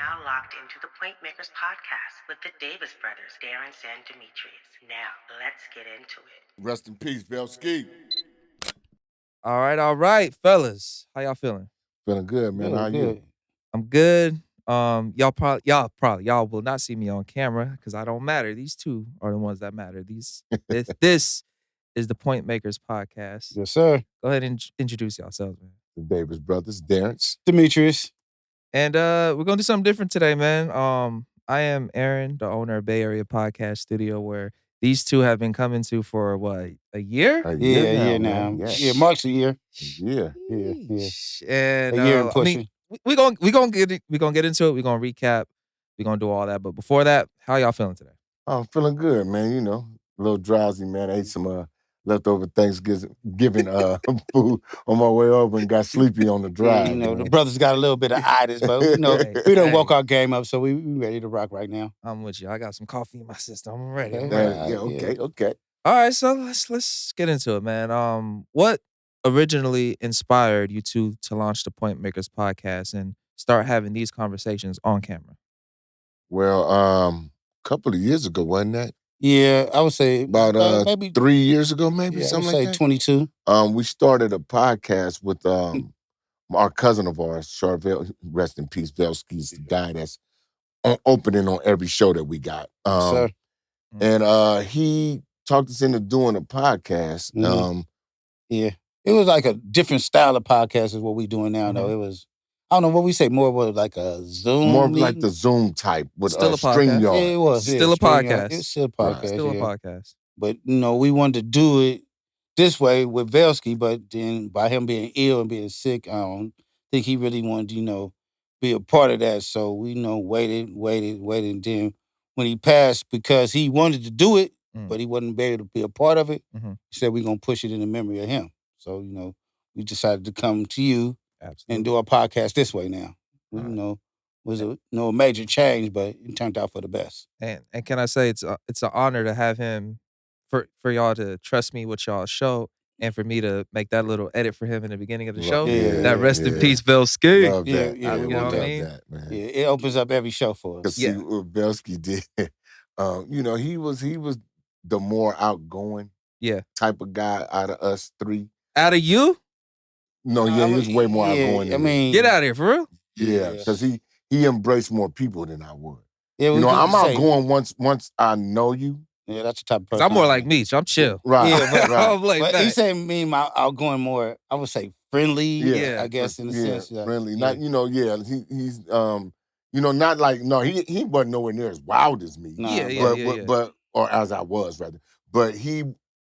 now locked into the Point Makers podcast with the Davis brothers, Darren and Demetrius. Now, let's get into it. Rest in peace, Belsky. All right, fellas. How y'all feeling? Feeling good, man. How you? I'm good. Y'all will not see me on camera because I don't matter. These two are the ones that matter. This is the Point Makers podcast. Yes, sir. Go ahead and introduce yourselves, man. The Davis brothers, Darren. Demetrius. And we're gonna do something different today, man. I am Aaron, the owner of Bay Area Podcast Studio, where these two have been coming to for what, a year? A Yeah, now. now. Yeah, Mark's a year. Yeah. And A year and pushing. we gonna get into it. We're gonna recap. We're gonna do all that. But before that, how y'all feeling today? I'm feeling good, man. You know, a little drowsy, man. I ate some leftover Thanksgiving food on my way over and got sleepy on the drive. You know, the brothers got a little bit of itis, but you know, we done woke our game up, so we ready to rock right now. I'm with you. I got some coffee in my system. I'm ready. Okay. All right, so let's get into it, man. What originally inspired you two to launch the Point Makers podcast and start having these conversations on camera? Well, a couple of years ago, wasn't that? Yeah, I would say About maybe 3 years ago, maybe yeah, something I would like say that. 22. We started a podcast with our cousin of ours, Charvel, rest in peace, Velsky's the guy that's opening on every show that we got. Sir. And he talked us into doing a podcast. Yeah, it was like a different style of podcast is what we doing now. Though it was, I don't know what we say, more was like a Zoom, more like the Zoom type with Still a podcast. StreamYard. Yeah, it was Still a podcast. It's still a podcast. Still a yeah. podcast. But you know, we wanted to do it this way with Velsky, but then by him being ill and being sick, I don't think he really wanted to, be a part of that. So we, waited. And then when he passed, because he wanted to do it, but he wasn't able to be a part of it, he said we're gonna push it in the memory of him. So, we decided to come to you and do our podcast this way now. Was a major change, but it turned out for the best. And can I say it's an honor to have him for y'all to trust me with y'all's show and for me to make that little edit for him in the beginning of the show. That rest in peace, Velsky. Love that. Yeah, you know what I mean? That, man. Yeah, it opens up every show for us. Because see what Velsky did, he was the more outgoing type of guy out of us three. Out of you? No, he was way more outgoing than me. Get out of here, for real? Yeah, because he embraced more people than I would. Yeah, I'm outgoing once I know you. Yeah, that's the type of person. I'm more like Meech. I'm chill. Right. Yeah, right. But he said me my outgoing more, I would say friendly. Yeah. I guess in a sense. Friendly. Not, he's not like, no, he wasn't nowhere near as wild as me. Nah, but or as I was rather. But he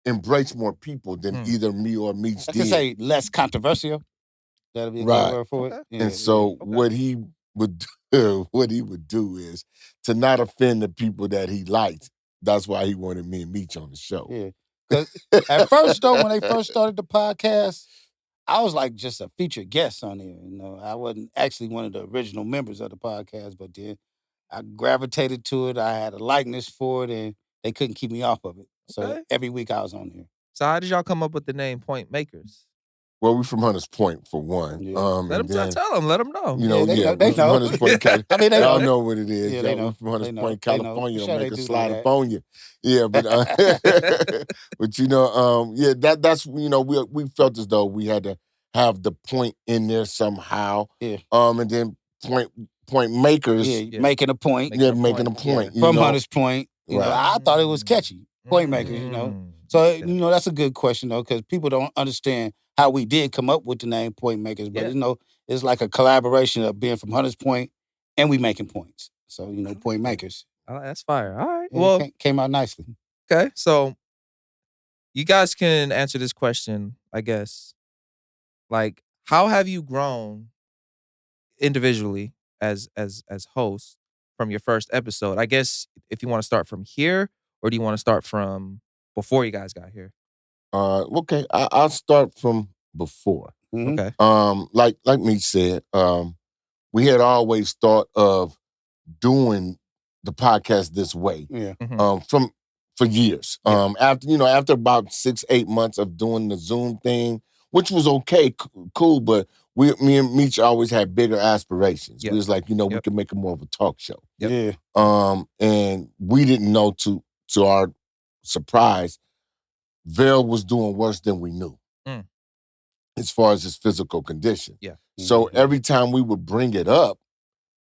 embraced more people than either me or Meech did. I could say less controversial. That'll be a good word for it. Yeah, and so what he would do is to not offend the people that he liked. That's why he wanted me and Meech on the show. Yeah. Because at first, though, when they first started the podcast, I was like just a featured guest on there. I wasn't actually one of the original members of the podcast, but then I gravitated to it. I had a likeness for it, and they couldn't keep me off of it. So every week I was on there. So how did y'all come up with the name Point Makers? Well, we're from Hunters Point for one. Yeah. Let them know. They know. They know. Hunters Point, California. they y'all know what it is. Yeah, they know. From Hunters Point, They know. California. Sure, Don't make they a do slide that. upon you. Yeah, but but that's we felt as though we had to have the point in there somehow. Yeah. And then point makers. Yeah, making a point. Making a point. From Hunters Point. I thought it was catchy. Point makers, So, that's a good question, though, because people don't understand how we did come up with the name Point Makers. But, it's like a collaboration of being from Hunters Point and we making points. So, Point Makers. Oh, that's fire. All right. Yeah, well, came out nicely. Okay. So, you guys can answer this question, I guess. Like, how have you grown individually as hosts from your first episode? I guess if you want to start from here, or do you want to start from before you guys got here? Okay, I'll start from before. Mm-hmm. Okay. Like me said, we had always thought of doing the podcast this way. Yeah. For years. After about 6-8 months of doing the Zoom thing, which was okay, cool, but me and Meech always had bigger aspirations. Yep. We was like, we Yep. could make it more of a talk show. Yep. Yeah. And we didn't know, to our surprise, Vail was doing worse than we knew as far as his physical condition. Yeah. So every time we would bring it up,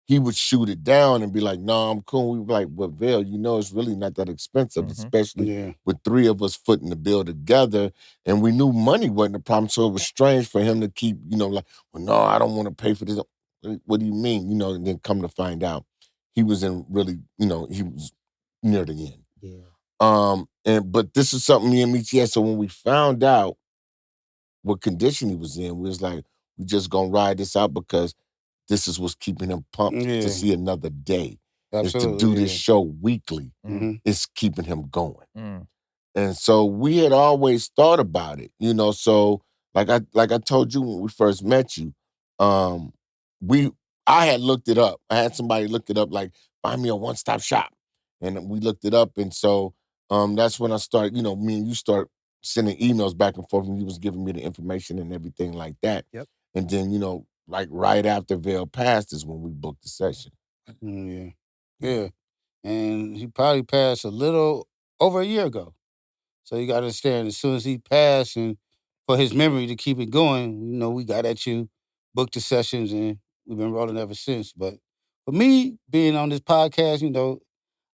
he would shoot it down and be like, "No, I'm cool." We were like, "Well, Vail, it's really not that expensive, especially with three of us footing the bill together." And we knew money wasn't a problem, so it was strange for him to keep, like, "Well, no, I don't want to pay for this." What do you mean? And then come to find out, he was in really, he was near the end. Yeah. But this is something me and Michi had. So when we found out what condition he was in, we was like, we just gonna ride this out because this is what's keeping him pumped to see another day. Absolutely. Is to do this show weekly. It's keeping him going. And so we had always thought about it, So like I told you when we first met you, I had looked it up. I had somebody look it up, like, find me a one-stop shop. And we looked it up. And so that's when I started, me and you start sending emails back and forth, and you was giving me the information and everything like that. Yep. And then, like right after Vail passed is when we booked the session. Yeah. And he probably passed a little over a year ago. So you got to understand, as soon as he passed, and for his memory to keep it going, we got at you, booked the sessions, and we've been rolling ever since. But for me, being on this podcast,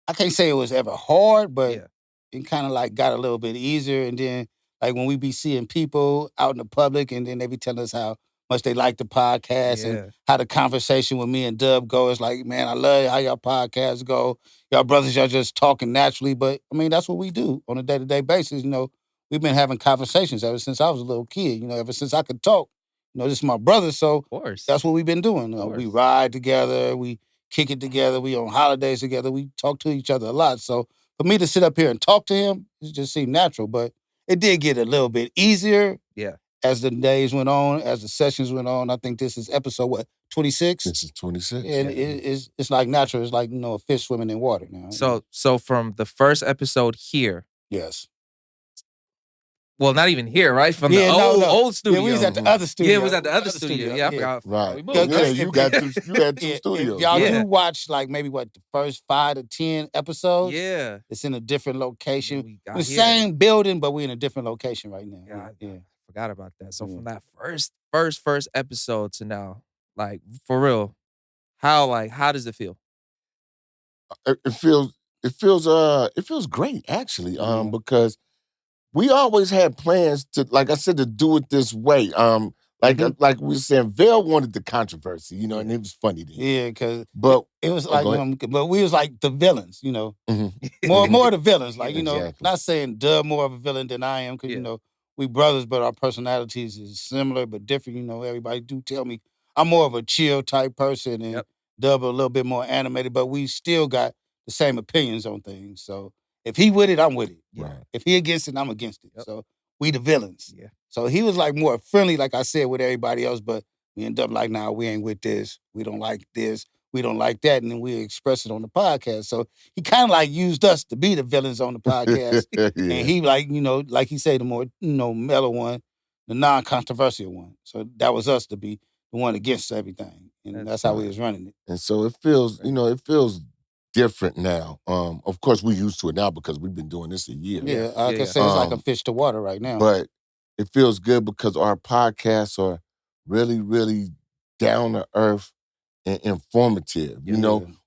I can't say it was ever hard, but it kind of like got a little bit easier. And then, like, when we be seeing people out in the public, and then they be telling us how much they like the podcast and how the conversation with me and Dub go. It's like, man, I love how y'all podcasts go. Y'all brothers, y'all just talking naturally. But I mean, that's what we do on a day-to-day basis. We've been having conversations ever since I was a little kid. Ever since I could talk. This is my brother, so that's what we've been doing. We ride together, we kick it together, we on holidays together, we talk to each other a lot. So for me to sit up here and talk to him, it just seemed natural. But it did get a little bit easier as the days went on, as the sessions went on. I think this is episode, 26? This is 26. And it's like natural. It's like, a fish swimming in water now. So from the first episode here. Yes. Well, not even here, right? From the old studio. Yeah, we was at the other studio. Yeah, it was at the other studio. Yeah, I forgot. Right. We moved. Yeah, you had two studios. If y'all do watch, like, maybe the first 5 to 10 episodes, yeah, it's in a different location. The same building, but we're in a different location right now. Yeah, I forgot about that. So from that first episode to now, like, for real, how does it feel? It feels great, actually. Because we always had plans to, like I said, to do it this way. Like we were saying, Vail wanted the controversy, and it was funny to him. Yeah, because it was like, but we was like the villains, more the villains. Like, not saying Dub more of a villain than I am, because we brothers, but our personalities is similar but different. Everybody do tell me I'm more of a chill type person, and Dub a little bit more animated, but we still got the same opinions on things. So if he with it, I'm with it. Right. If he against it, I'm against it. So we the villains. Yeah. So he was like more friendly, like I said, with everybody else, but we end up like, nah, we ain't with this. We don't like this. We don't like that. And then we express it on the podcast. So he kind of like used us to be the villains on the podcast. And he like, like he said, the more, mellow one, the non-controversial one. So that was us to be the one against everything. And that's how we was running it. And so it feels, it feels different now. Of course, we're used to it now because we've been doing this a year. Yeah, I can say it's like a fish to water right now. But it feels good because our podcasts are really, really down to earth and informative.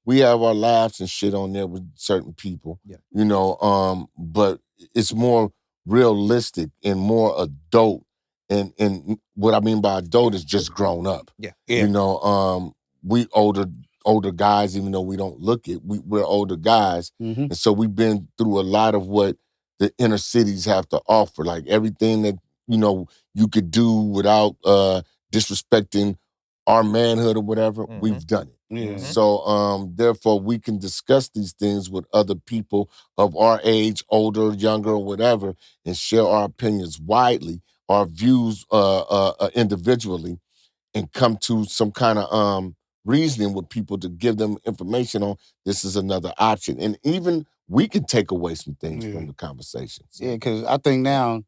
We have our laughs and shit on there with certain people. But it's more realistic and more adult. And what I mean by adult is just grown up. We older guys, even though we don't look it, we're older guys. And so we've been through a lot of what the inner cities have to offer, like everything that, you could do without disrespecting our manhood or whatever, we've done it. Yeah. So therefore we can discuss these things with other people of our age, older, younger, or whatever, and share our opinions widely, our views individually, and come to some kind of reasoning with people to give them information on this is another option. And even we can take away some things from the conversations. Yeah, because I think now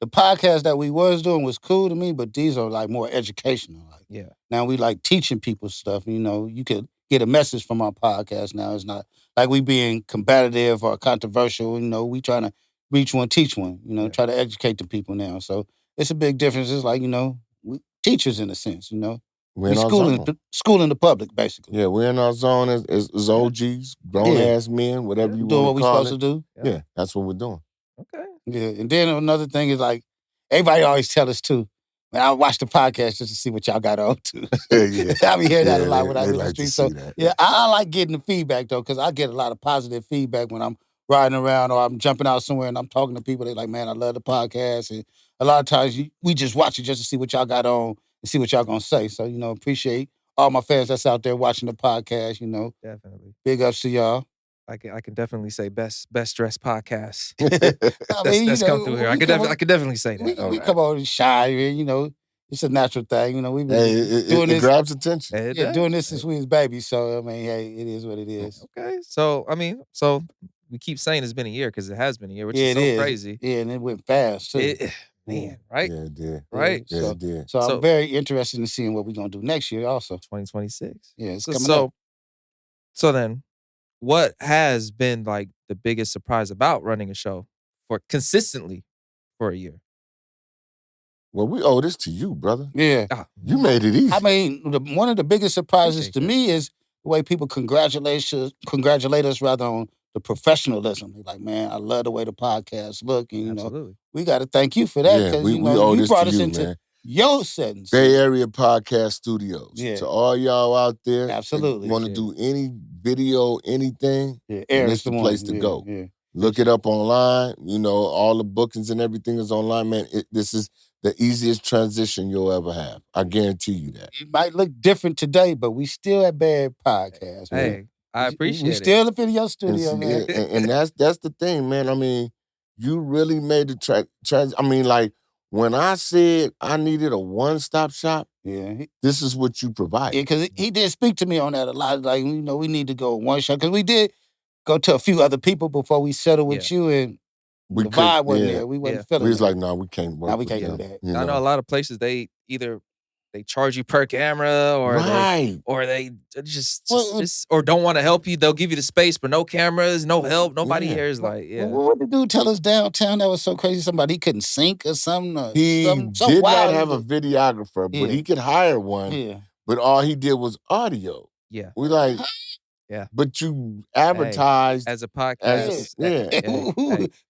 the podcast that we was doing was cool to me, but these are like more educational. Like, Yeah. now we like teaching people stuff. You know, you could get a message from our podcast now. It's not like we being combative or controversial. You know, we trying to reach one, teach one. You know, Yeah. try to educate the people now. So it's a big difference. It's like, you know, we teachers in a sense. You know, We're we in our schooling zone. the public basically. Yeah, we're in our zone as OGs, grown Yeah. ass men, whatever you Doing want what to we call supposed it. to do. Yeah, that's what we're doing. Okay. Yeah, and then another thing is like everybody always tell us too. Man, I watch the podcast just to see what y'all got on too. Yeah. I be hearing that a lot they- when I'm they in the like to street. So see that. yeah, I like getting the feedback though, because I get a lot of positive feedback when I'm riding around or I'm jumping out somewhere and I'm talking to people. They're like, "Man, I love the podcast." And a lot of times we just watch it just to see what y'all got on and see what y'all gonna say. So appreciate all my fans that's out there watching the podcast. Definitely. Big ups to y'all. I can definitely say best dressed podcast. I mean, that's come through here. I could definitely say that. We come on shy, it's a natural thing. We've been Hey, doing it this. grabs attention. It Yeah, does. doing this since we was babies. So I mean, hey, it is what it is. Okay. So so we keep saying it's been a year because it has been a year, which is so crazy. Yeah, and it went fast too. Man, right? Yeah, it did. Right? Yeah, so, it did. So I'm very interested in seeing what we're gonna do next year also. 2026. Yeah, it's coming up. So then, what has been like the biggest surprise about running a show for consistently for a year? Well, we owe this to you, brother. Yeah. You made it easy. I mean, one of the biggest surprises to me is the way people congratulate us rather on the professionalism. They're like, man, I love the way the podcast look. And, Absolutely. we got to thank you for that. Yeah, we owe you this brought to us you, into man. your settings. Bay Area Podcast Studios. Yeah. To all y'all out there. Absolutely. Want to do any video, anything, yeah, and it's the place to go. Yeah. Look it up online. All the bookings and everything is online, man. This is the easiest transition you'll ever have. I guarantee you that. It might look different today, but we still at Bad Podcast. Man. Hey, I appreciate we it. still up in your studio, and, man. and that's the thing, man. I mean, you really made the I mean, like, when I said I needed a one-stop shop, this is what you provide. Yeah, because he did speak to me on that a lot. Like, we need to go one shot. Because we did go to a few other people before we settled with you, and the vibe wasn't there. We wasn't feeling it. We was like, no, we can't work we can't with do them, that. I know a lot of places, they either they charge you per camera or they just or don't want to help you. They'll give you the space, but no cameras, no help. Nobody here is like, What did the dude tell us downtown that was so crazy? Somebody he couldn't sync or something? He did not have a videographer, but he could hire one. Yeah. But all he did was audio. Yeah. We like, but you advertised as a podcast.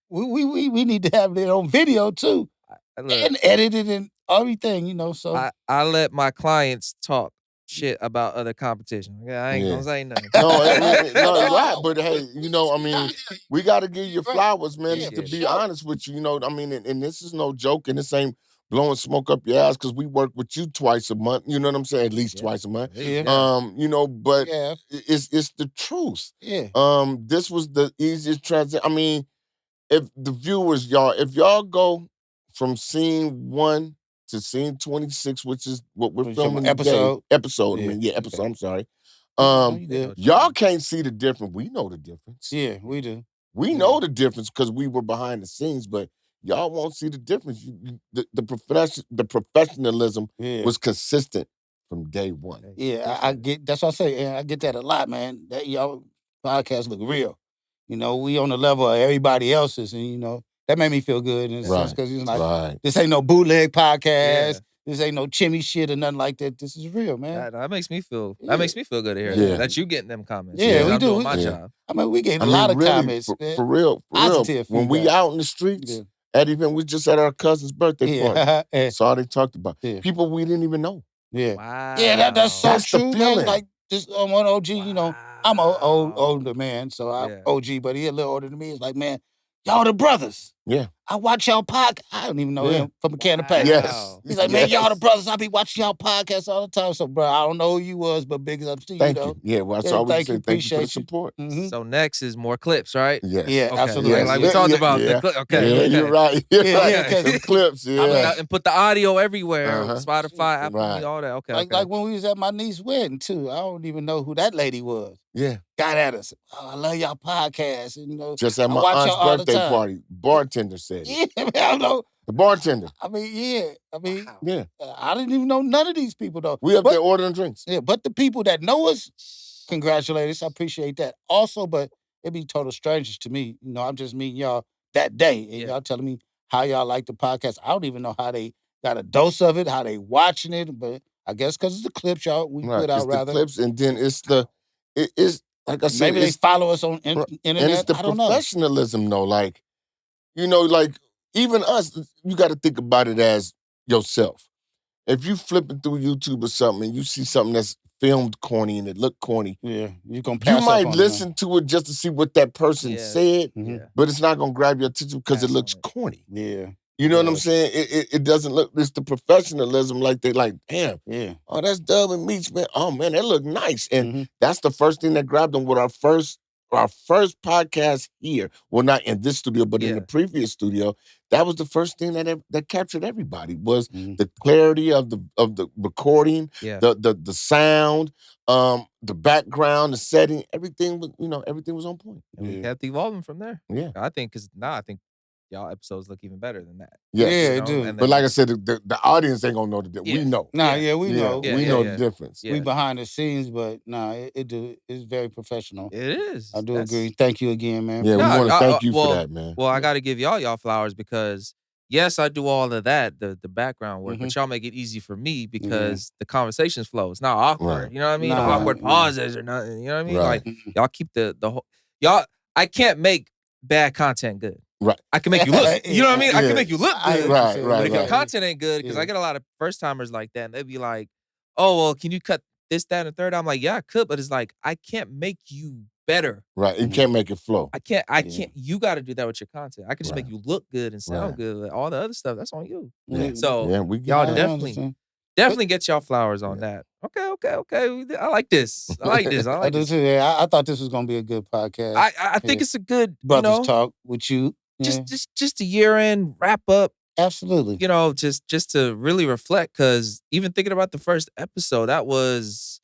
We need to have it on video too. And edited and everything, so. I let my clients talk shit about other competition. Yeah, I ain't gonna say nothing. No, right. But hey, I mean, we got to give you flowers, man. To be honest with you, I mean, and this is no joke, and this ain't blowing smoke up your ass because we work with you twice a month. You know what I'm saying? At least twice a month. Yeah. But it's the truth. Yeah. This was the easiest transition. I mean, if the viewers, if y'all go from scene 1 to scene 26, which is what we're filming episode. today. Episode. I'm sorry. Y'all can't see the difference. We know the difference. Yeah, we do. We know the difference because we were behind the scenes, but y'all won't see the difference. The professionalism was consistent from day one. Yeah, I get. That's what I say. I get that a lot, man. That y'all podcast look real. We on the level of everybody else's, and that made me feel good in a sense because it's like this ain't no bootleg podcast. Yeah. This ain't no chimmy shit or nothing like that. This is real, man. That makes me feel. That makes me feel good to hear that you getting them comments. Yeah, we I'm do. doing my job. I mean, we getting a lot of comments. For real. Positive when we out in the streets, at even we just at our cousin's birthday party. That's all they talked about. People we didn't even know. Yeah. Wow. Yeah, that's so true, the feeling. man. Like this one OG, I'm an older man, so I'm OG, but he a little older than me. It's like, man, y'all the brothers. Yeah. I watch y'all podcast. I don't even know him from a can of paint. Yes. He's like, man, y'all the brothers. I be watching y'all podcasts all the time. So, bro, I don't know who you was, but big ups to you, Thank though. you. Yeah, well, that's all we say. Thank you for Appreciate the support. Mm-hmm. So next is more clips, right? Yes. Yeah, okay. absolutely. Like we talked about. Yeah. The okay. Yeah, you're right. Some clips, and put the audio everywhere. Spotify, Apple, all that. Okay. Like when we was at my niece's wedding, too. I don't even know who that lady was. Yeah. Got at us. Oh, I love y'all podcast. And, just at my aunt's birthday party, bartending. bartender said it. Yeah, man, I don't know. The bartender. I mean, yeah. I mean, Wow. Yeah. I didn't even know none of these people, though. We up But- there ordering drinks. Yeah, but the people that know us, congratulate us. I appreciate that. Also, but it be total strangers to me. You know, I'm just meeting y'all that day, and y'all telling me how y'all like the podcast. I don't even know how they got a dose of it, how they watching it, but I guess because it's the clips we put out, it's rather. the clips, and then it's it's like I said, Maybe they follow us on internet. and it's the I don't know. professionalism, though. Like, you know, like even us, you got to think about it as yourself. If you flipping through YouTube or something and you see something that's filmed corny and it look corny, Yeah, you're gonna pass you might up on listen to it just to see what that person said, but it's not gonna grab your attention because it looks corny. Yeah. You know what I'm saying? It doesn't look. It's the professionalism. Like they like, damn. Yeah. Oh, that's Dub and Meech, man. Oh man, that look nice. And that's the first thing that grabbed them with our first podcast here. Well, not in this studio, but in the previous studio. That was the first thing that captured everybody was the clarity of the recording, the sound, the background, the setting. Everything was, everything was on point. And we kept evolving from there. Yeah. I think because now I think y'all episodes look even better than that. Yes. Yeah, You it know? do. And But then, like I said, the audience ain't gonna know the difference. We know. Nah, we know. we know the difference. We behind the scenes, but nah, it's very professional. It is. I do agree. Thank you again, man. Yeah, we Nah, want to thank you for that, man. Well, I got to give y'all flowers because yes, I do all of that, the background work, but y'all make it easy for me because the conversations flow. It's not awkward. Right. You know what I mean? Nah, No awkward pauses or nothing. You know what I mean? Right. Like y'all keep the whole I can't make bad content good. Right. I can make you look. You know what I mean? I Yeah. can make you look good. Right, But if your right. content ain't good, because I get a lot of first timers like that, and they'd be like, "Oh, well, can you cut this, that, and the third?" I'm like, "Yeah, I could," but it's like I can't make you better. Right. You can't make it flow. I can't. You got to do that with your content. I can just Right. make you look good and sound Right. good. All the other stuff, that's on you. Yeah. So Yeah, we get y'all that. definitely get y'all flowers on that. Okay. I like this. I like this. I I like do this. too. Yeah, I thought this was gonna be a good podcast. I think it's a good brothers talk with you. Yeah. just a year in wrap up. Absolutely. Just to really reflect, because even thinking about the first episode, that was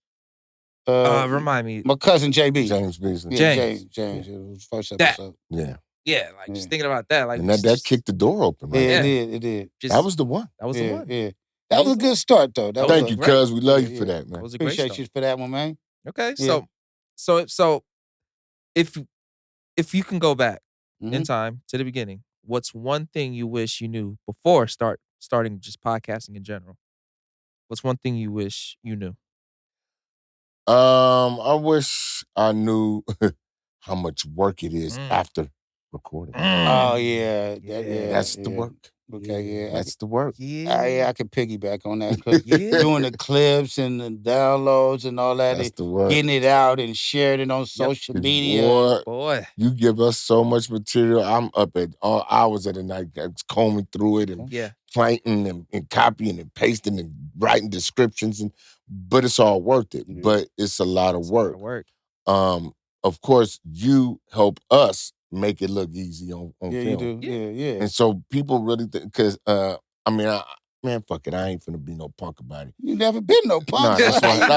remind me. My cousin JB. James Beasley. Yeah, James. James. It was the first That- episode. Yeah. Yeah, like just thinking about that, like And that kicked the door open, right? Yeah, Yeah. it did. just, That was the one. that was the one. Yeah. That was a good start, though. That Thank was you, great. cuz. We love you Yeah, for yeah. that, man. That was a great Appreciate start. you for that one, man. Okay, Yeah. so if you can go back in Mhm. time to the beginning, what's one thing you wish you knew before starting just podcasting in general? What's one thing you wish you knew? I wish I knew how much work it is after recording. Oh yeah, That's the work. Okay, yeah, That's the work. I can piggyback on that. 'Cause doing the clips and the downloads and all that, That's the work. getting it out and sharing it on social media. Boy, you give us so much material. I'm up at all hours of the night, combing through it and planting and copying and pasting and writing descriptions, but it's all worth it. Yeah. But it's a lot of work. work. Of course, you help us make it look easy on Yeah, film. you do. Yeah. And so people really think, because, man, fuck it. I ain't finna be no punk about it. You never been no punk. Nah,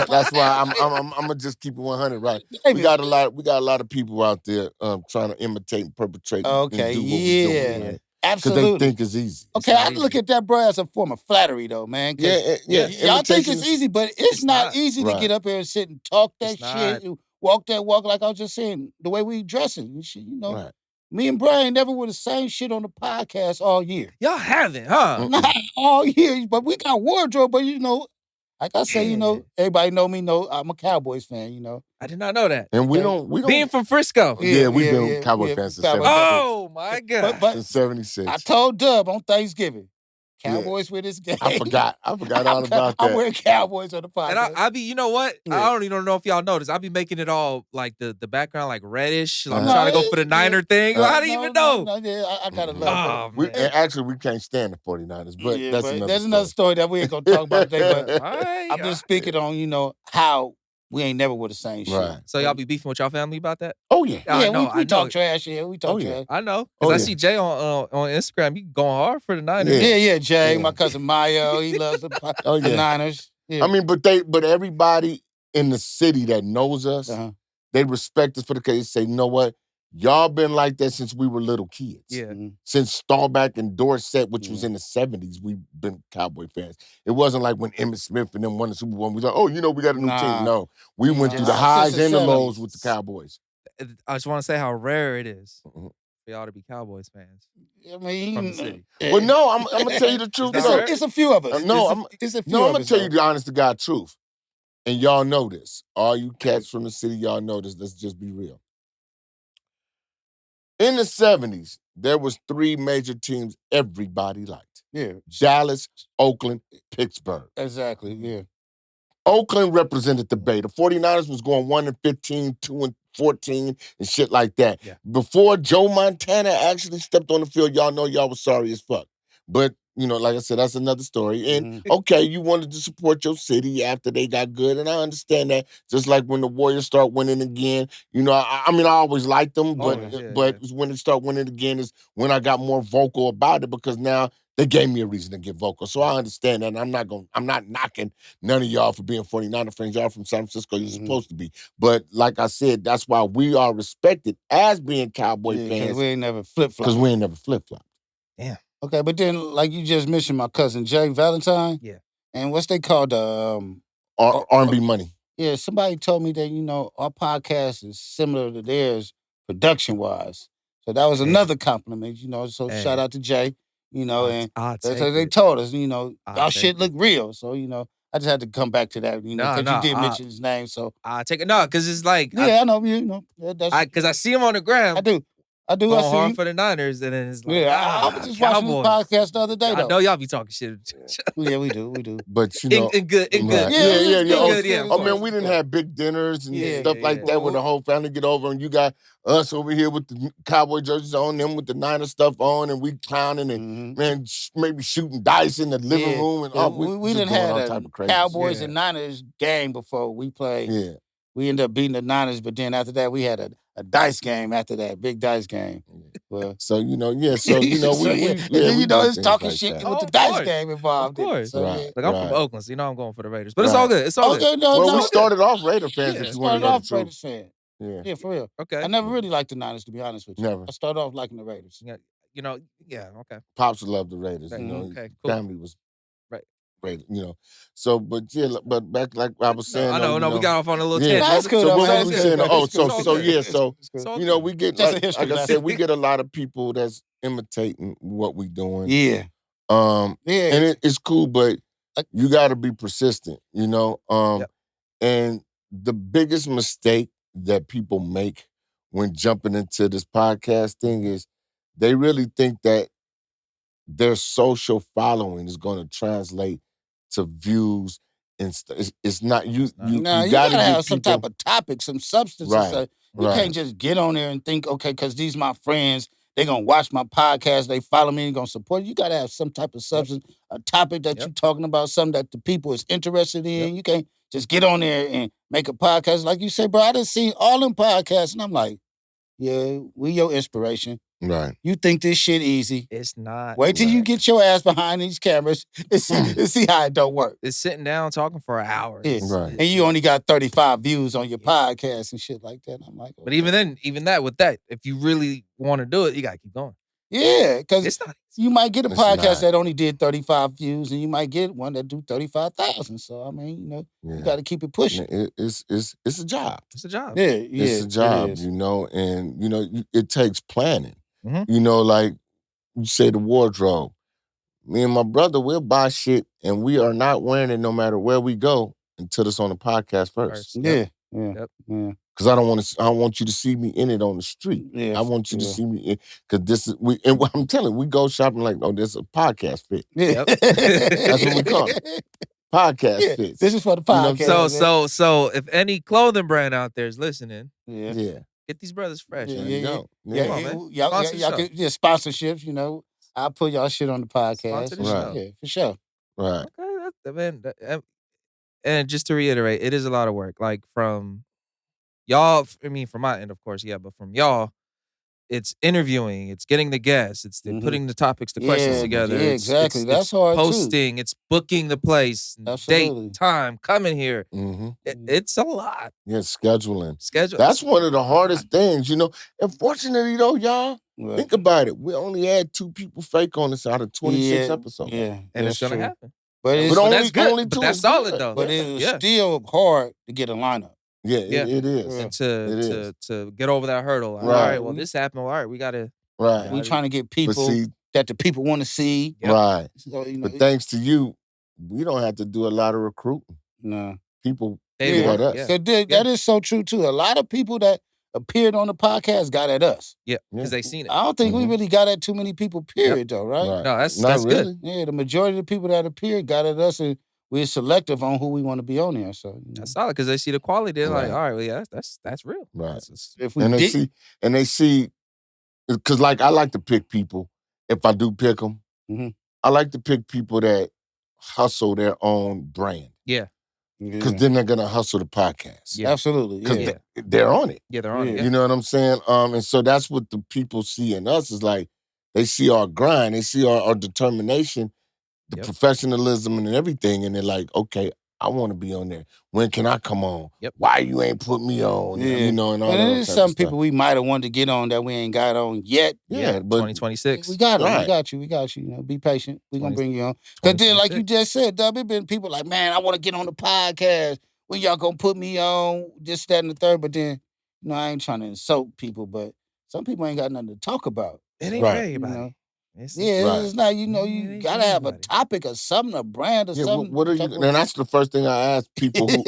that's why I'm gonna just keep it 100, right? We got a lot of people out there trying to imitate and perpetrate and do what we're doing, right? Absolutely. Because they think it's easy. Okay, I look at that, bro, as a form of flattery, though, man. Yeah. Y'all think it's Imitation- easy, but it's not easy to Right. get up here and sit and talk that It's shit, and walk that walk, like I was just saying, the way we dressing and shit, you know. Right. Me and Brian never were the same shit on the podcast all year. Y'all haven't, huh? Not all year, but we got wardrobe, but you know, like I say, you know, everybody know me, know I'm a Cowboys fan, you know. I did not know that. And we don't Being from Frisco. Yeah, we've been Cowboy fans since Cowboy 76. Oh my God. But Since 76. I told Dub on Thanksgiving, Cowboys with this game. I forgot all about that. I'm wearing Cowboys on the podcast. And I be, you know what? Yeah. I don't even know if y'all noticed. I be making it all like the background like reddish. I'm Uh-huh. trying to go for the Niner thing. I didn't even know. I gotta love Oh, it. man. Actually, we can't stand the 49ers, but Yeah, that's but another there's story. another story that we ain't gonna talk about today. But All right, I'm just speaking on, you know, how we ain't never with the same shit. Right. So y'all be beefing with y'all family about that? Oh, yeah. I Yeah, know, we I talk know. trash here. We talk Oh, yeah. trash. I know. Oh, Because I yeah. see Jay on Instagram. He going hard for the Niners. Yeah, Jay, Yeah. my cousin Mayo, he loves the Oh, the yeah. Niners. Yeah. I mean, but everybody in the city that knows us, Uh-huh. they respect us for the case. Say, you know what? Y'all been like that since we were little kids. Yeah. Since Staubach and Dorsett, which was in the 70s, we've been Cowboy fans. It wasn't like when Emmitt Smith and them won the Super Bowl, we was like, oh, we got a new team. No, we went through the highs and the lows with the Cowboys. I just want to say how rare it is for y'all to be Cowboys fans. I mean, from the city. Well, no, I'm gonna tell you the truth. It's a few of us. I'm gonna tell you the honest to God truth. And y'all know this. All you cats from the city, y'all know this. Let's just be real. In the 70s, there was 3 major teams everybody liked. Yeah. Dallas, Oakland, Pittsburgh. Exactly, yeah. Oakland represented the Bay. The 49ers was going 1-15, 2-14, and shit like that. Yeah. Before Joe Montana actually stepped on the field, y'all know y'all was sorry as fuck. But, like I said, that's another story. And, okay, you wanted to support your city after they got good, and I understand that. Just like when the Warriors start winning again, I always liked them, but when they start winning again is when I got more vocal about it, because now they gave me a reason to get vocal. So I understand that, and I'm not knocking none of y'all for being 49er fans. Y'all from San Francisco, you're supposed to be. But like I said, that's why we are respected as being Cowboy fans. Because we ain't never flip-flopped. Damn. Okay, but then, like you just mentioned, my cousin Jay Valentine. Yeah. And what's they called? R&B Money. Yeah, somebody told me that, our podcast is similar to theirs production-wise. So that was another compliment, So shout out to Jay, and they told us, our shit look real. So, I just had to come back to that, because you did mention his name. So I take it. No, because it's like. Yeah, I know, Because I see him on the gram. I do. Going I see hard him. for the Niners, and then it's like, I was just watching this podcast the other day, though. I know y'all be talking shit. Yeah, we do. But, in good. Right. Yeah. Oh, man, we didn't have big dinners and stuff like that where the whole family get over, and you got us over here with the Cowboy jerseys on, them with the Niner stuff on, and we clowning and, man, maybe shooting dice in the living room. And we didn't have a Cowboys and Niners game before we played. Yeah. We ended up beating the Niners, but then after that, we had a dice game after that, big dice game. Well, so, and then, it's talking shit with the dice game involved. Of course. Right. Like, I'm from Oakland, so I'm going for the Raiders. But it's all good. It's all good. We started off Raider fans, if you want to know the truth. Raiders fan. Yeah, for real. Okay. I never really liked the Niners, to be honest with you. Never. I started off liking the Raiders. Okay. Pops loved the Raiders. Okay, cool. Family was right. So, but back like I was saying. I know, we got off on a little tangent. That's good. So what we saying? We get like I said, we get a lot of people that's imitating what we doing. Yeah. And it's cool, but you got to be persistent, And the biggest mistake that people make when jumping into this podcast thing is they really think that their social following is going to translate to views and it's not. You gotta have some type of topic, some substance. Right. You can't just get on there and think, okay, because these my friends, they gonna watch my podcast, they follow me and gonna support it. You gotta have some type of substance, a topic that you're talking about, something that the people is interested in. You can't just get on there and make a podcast. Like you say, bro, I done seen all them podcasts, and I'm like, yeah, we your inspiration. Right. You think this shit easy. It's not. Wait till you get your ass behind these cameras and see how it don't work. It's sitting down talking for an hour. Yeah. Right. And you only got 35 views on your podcast and shit like that. I'm like, okay. But even that, with that, if you really want to do it, you got to keep going. Yeah, because you might get a podcast that only did 35 views, and you might get one that do 35,000. So I mean, you got to keep it pushing. It's a job. It's a job. Yeah, it's a job. And it takes planning. Mm-hmm. Like you say, the wardrobe. Me and my brother, we'll buy shit, and we are not wearing it no matter where we go until it's on the podcast first. Yeah. Because I don't want you to see me in it on the street. Yeah, I want you to see me in, because this is and I'm telling you, we go shopping like, oh, this is a podcast fit. Yeah. That's what we call it. Podcast fits. This is for the podcast. So if any clothing brand out there is listening, yeah. Get these brothers fresh. Yeah. Come on, man. Y'all could, sponsorships, I'll put y'all shit on the podcast. Right. Yeah, for sure. Right. Okay, and just to reiterate, it is a lot of work. Like from y'all, from my end, of course, but from y'all, it's interviewing, it's getting the guests, it's putting the topics, the questions together. Yeah, exactly. That's hard posting, too. it's booking the place, Absolutely. date, time, coming here. It's a lot. Yeah, scheduling. Schedule. That's one of the hardest things, And fortunately, though, y'all, Right. think about it. We only had 2 people fake on us out of 26 episodes. Yeah, and it's gonna happen. But that's good. Only 2 but that's is solid good. though. But it was still hard to get a lineup. Yeah, it is. And to get over that hurdle. Like, Right. all right, well, this happened. All right, we gotta. Right. We trying to get people see, that the people want to see. Yep. Right. So, but thanks to you, we don't have to do a lot of recruiting. No. People They get at want- us. yeah. That is so true too. A lot of people that appeared on the podcast got at us. Yeah, because they seen it. I don't think we really got at too many people, period, though, right? Right. No, that's Not good. really. Yeah, the majority of the people that appeared got at us, and we're selective on who we want to be on there. So That's solid because they see the quality. They're like, Right. all right, well, yeah, that's real. Right. That's- if we And did, they see, because like I like to pick people. If I do pick them, I like to pick people that hustle their own brand. yeah, Because then they're gonna hustle the podcast. Yeah. absolutely, Because they're on it. yeah, they're on it. You know what I'm saying? And so that's what the people see in us is like they see our grind, they see our determination, the professionalism and everything, and they're like, okay, I want to be on there. When can I come on? Yep. Why you ain't put me on? Yeah. And all and that. there's some people we might have wanted to get on that we ain't got on yet. Yeah, but 2026. We got them. Right. We got you. We got you. You know, be patient. We're gonna 20 bring you on. Because then, like you 2026. just said, Dub, it been people like, man, I want to get on the podcast. When y'all gonna put me on? This, that, and the third. But then, I ain't trying to insult people, but some people ain't got nothing to talk about. It ain't Right. for everybody. You know? It's- It's not, it you ain't gotta for have a everybody. topic or something, a brand or yeah, something. what are to you? talk And that's the first thing I ask people who,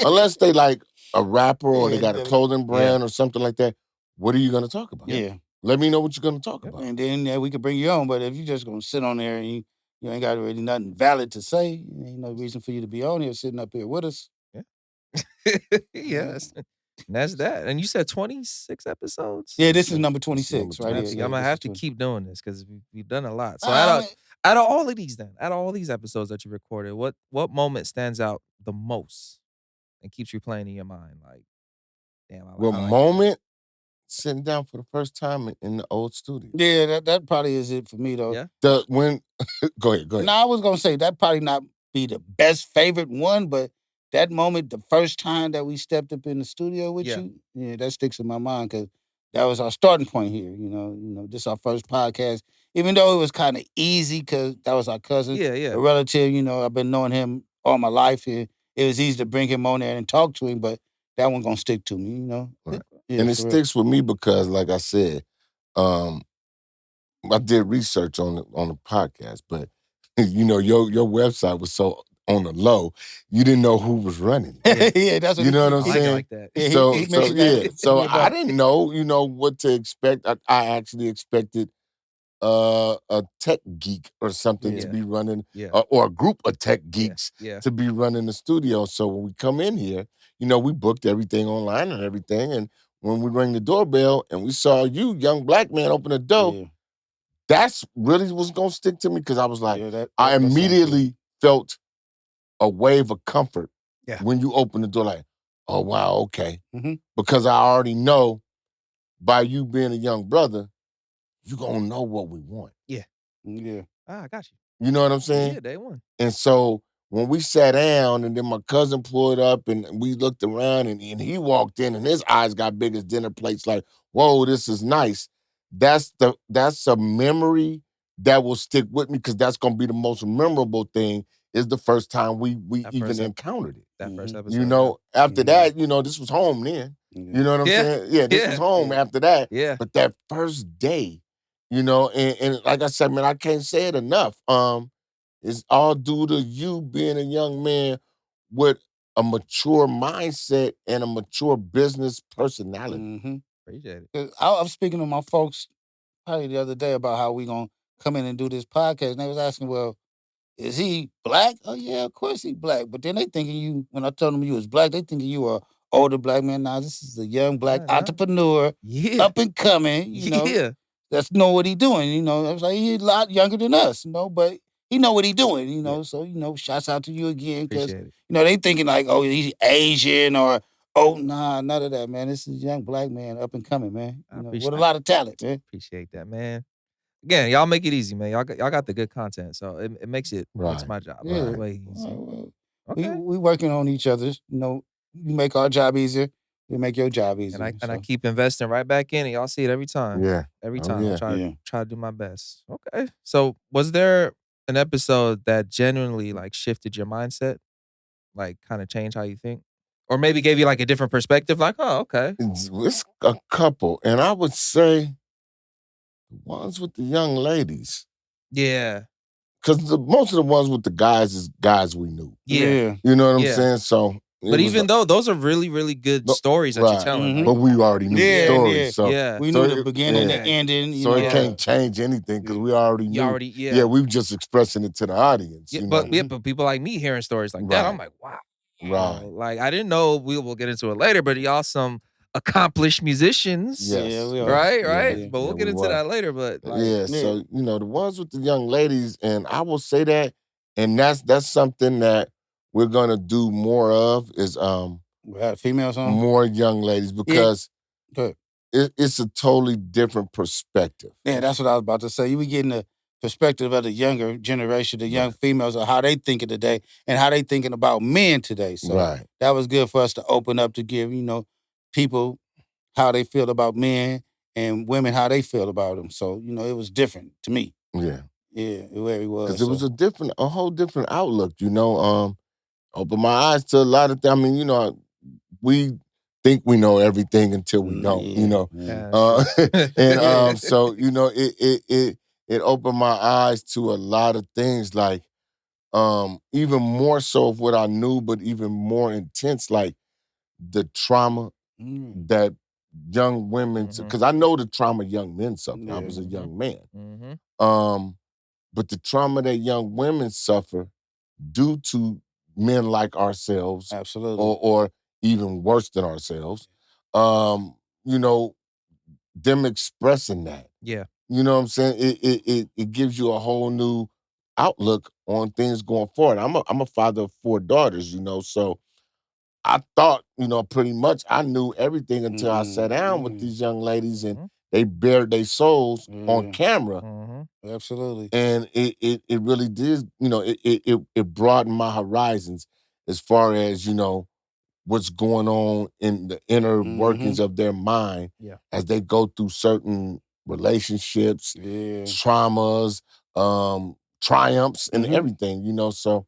unless they like a rapper or they got a clothing brand or something like that. What are you gonna talk about? Yeah. Let me know what you're gonna talk about. And then we can bring you on. But if you just gonna sit on there and you ain't got really nothing valid to say, ain't no reason for you to be on here sitting up here with us. Yes. And that's that. And you said 26 episodes? Yeah, this is number 26, right I'm here. gonna Yeah, have this to is keep doing this because we've done a lot. So 20. out of all of these, out of all these episodes that you recorded, what moment stands out the most and keeps you playing in your mind? Like, damn, I What like moment? Sitting down for the first time in the old studio. Yeah, that probably is it for me though. Yeah. Go ahead. No, I was gonna say that probably not be the best favorite one, but that moment, the first time that we stepped up in the studio with you, that sticks in my mind because that was our starting point here. This is our first podcast. Even though it was kind of easy because that was our cousin, a relative. I've been knowing him all my life. It was easy to bring him on there and talk to him, but that one gonna stick to me. Right. Yeah, and it for real. sticks with me because, like I said, I did research on the podcast, but your website was so on the low, you didn't know who was running. Yeah, that's what you know what I'm I like it saying. like that. Yeah, so he mentioned that. so Yeah, I didn't know what to expect. I actually expected a tech geek or something to be running, or a group of tech geeks to be running the studio. So when we come in here, we booked everything online and everything, and when we rang the doorbell and we saw you, young black man, open the door, that's really what's gonna stick to me because I was like, I immediately felt a wave of comfort when you open the door, like, oh wow, okay, because I already know by you being a young brother, you gonna know what we want. Yeah. I got you. You know what I'm saying? Yeah, day one. And so when we sat down and then my cousin pulled up and we looked around and he walked in and his eyes got big as dinner plates, like, whoa, this is nice. That's a memory that will stick with me because that's gonna be the most memorable thing is the first time we even encountered it. That first episode. After that, this was home then. You know what I'm saying? Yeah, this was home after that. Yeah. But that first day, and like I said, man, I can't say it enough. It's all due to you being a young man with a mature mindset and a mature business personality. Appreciate it. 'Cause I was speaking to my folks probably the other day about how we gonna come in and do this podcast, and they was asking, well, is he black? Oh yeah, of course he black. But then they thinking you, when I told them you was black, they thinking you were older black man. Now this is a young black entrepreneur, up and coming, that's know what he doing. I was like, he's a lot younger than us, but he know what he doing, So, shouts out to you again. Because, they thinking like, oh, he's Asian or Oh, nah, none of that, man. This is a young black man, up and coming, man. I You know, appreciate with a lot of talent, man. appreciate that, man. Again, y'all make it easy, man. Y'all got the good content, so it makes Right. my job Yeah. way easy. Well, Okay. we working on each other's. You know, you make our job easier, we make your job easier. And I keep investing right back in, and y'all see it every time. Yeah. Every Oh, time. I yeah. try to do my best. Okay. So was there an episode that genuinely like shifted your mindset? Like kind of changed how you think? Or maybe gave you like a different perspective, like, oh, okay. It's a couple, and I would say the ones with the young ladies. Yeah. Because most of the ones with the guys is guys we knew. Yeah. You know what I'm Yeah. saying? So But even though those are really, really good stories that you're telling. Mhm. But we already knew the Yeah, story. yeah. So Yeah. We so knew the it- beginning, the yeah. ending. You So know, it can't change anything because we already You knew. already, Yeah, we were just expressing it to the audience. Yeah, You but know? but people like me hearing stories like that, I'm Right. like, wow. Right. Like I didn't know we will get into it later, but y'all some accomplished musicians. Yes. Yeah, we are. Right, Yeah. right. Yeah. But we'll Yeah, get we into were. that later. But like, Yeah. So the ones with the young ladies, and I will say that, and that's something that we're gonna do more of is We had females on. more young ladies because Good. it's a totally different perspective. Yeah, that's what I was about to say. You be getting the perspective of the younger generation, the young females, of how they thinking today and how they thinking about men today. So Right. that was good for us to open up to give, people how they feel about men and women how they feel about them. So, it was different to me. Yeah. Yeah, it really was. Because it was a whole different outlook, opened my eyes to a lot of things. I mean, we think we know everything until we don't, yeah, that's true. and so it opened my eyes to a lot of things, like even more so of what I knew, but even more intense, like the trauma that young women, because I know the trauma young men suffer. I was a young man. But the trauma that young women suffer due to men like ourselves, Absolutely. or even worse than ourselves, you know, them expressing that. Yeah. You know what I'm saying? It gives you a whole new outlook on things going forward. I'm a father of 4 daughters, so I thought, pretty much I knew everything until I sat down with these young ladies and they bared their souls on camera. Absolutely. And it really did, it broadened my horizons as far as, what's going on in the inner workings of their mind as they go through certain relationships, traumas, triumphs, and everything, So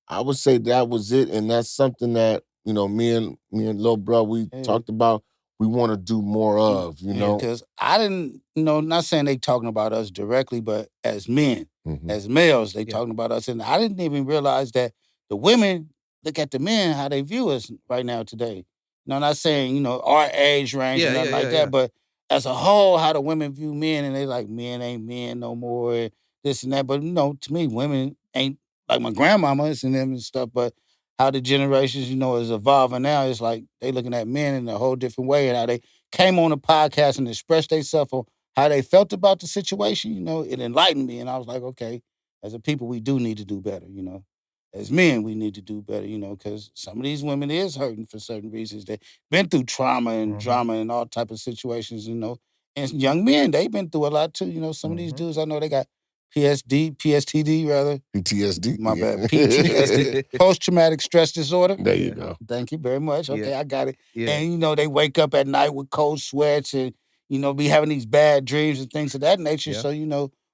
I would say that was it. And that's something that, me and little bro, we talked about, we want to do more of, Because I didn't, not saying they talking about us directly, but as men, as males, they talking about us. And I didn't even realize that the women look at the men, how they view us right now today. Not saying, our age range Yeah, and nothing yeah, like yeah, that, yeah. but as a whole, how the women view men, and they like, men ain't men no more, and this and that. But, to me, women ain't like my grandmamas and them and stuff, but how the generations, is evolving now, it's like they looking at men in a whole different way, and how they came on the podcast and expressed themselves on how they felt about the situation, it enlightened me. And I was like, okay, as a people, we do need to do better, As men, we need to do better, because some of these women is hurting for certain reasons. They've been through trauma and drama and all type of situations, And young men, they've been through a lot too. Some of these dudes, I know they got PTSD rather. PTSD. My bad. PTSD, post-traumatic stress disorder. There you go. Thank you very much. Okay, Yeah. I got it. Yeah. And, they wake up at night with cold sweats and, be having these bad dreams and things of that nature. Yeah. So,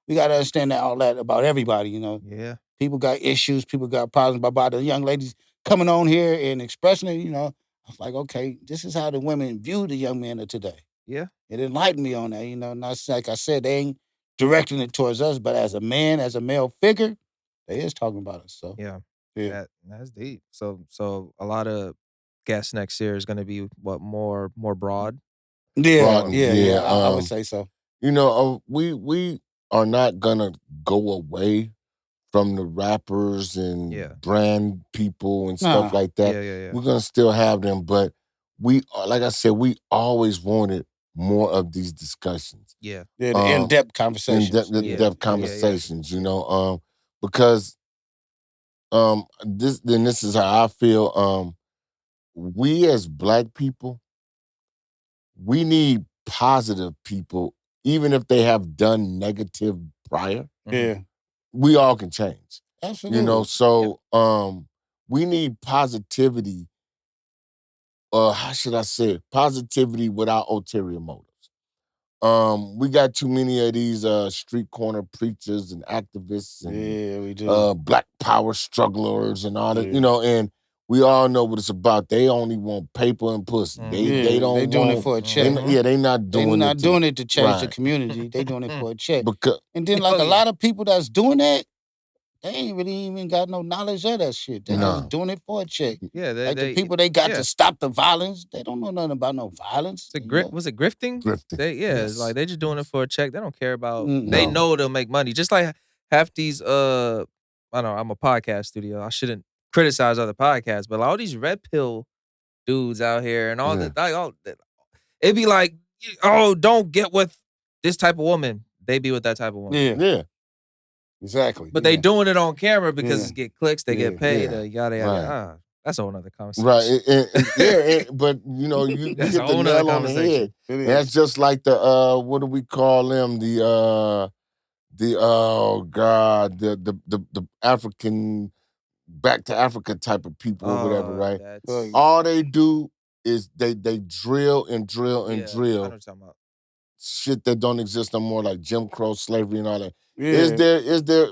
we got to understand that all that about everybody, Yeah. People got issues, people got problems. But by the young ladies coming on here and expressing it, I was like, okay, this is how the women view the young men of today. Yeah. It enlightened me on that, Not like I said, they ain't directing it towards us, but as a man, as a male figure, they is talking about us. So Yeah. yeah. That's deep. So a lot of guests next year is gonna be what more broad? Yeah, Broaden, yeah. I would say so. We are not gonna go away from the rappers and Yeah. brand people and Nah. stuff like that. Yeah. We're gonna still have them, but like I said, we always wanted more of these discussions. Yeah. Yeah, the in-depth conversations. In-depth conversations, because this is how I feel. we as Black people, we need positive people, even if they have done negative prior. Yeah. We all can change. Absolutely. So we need positivity, how should I say it? Positivity without ulterior motives. We got too many of these street corner preachers and activists and Yeah, we do. Black power strugglers and all that, Yeah. and we all know what it's about. They only want paper and pussy. They Yeah, don't they doing it want for a check. they not They doing not it doing it to change the right. community. They doing it for a check. Because And then like a lot of people that's doing that, they ain't really even got no knowledge of that shit. They just doing it for a check. Yeah, Like the people they got to stop the violence, they don't know nothing about no violence. Was it grifting? Grifting. It's like they just doing it for a check. They don't care about. They No. know they'll make money. Just like half these. I don't know. I'm a podcast studio. I shouldn't criticize other podcasts, but all these red pill dudes out here and all that. It'd be like, oh, don't get with this type of woman. They be with that type of woman. Yeah. Exactly. But they doing it on camera because Yeah. get clicks, they get paid, Yeah. yada yada. Right. Ah, that's a whole nother conversation. Right. But you know, you hit That's a the whole nother nail on the conversation. head. And that's just like the what do we call them? The oh God, the African back to Africa type of people or whatever, right? All they do is they drill and drill and I know drill what you're talking about. shit that don't exist no more, like Jim Crow, slavery, and all that. Yeah. Is there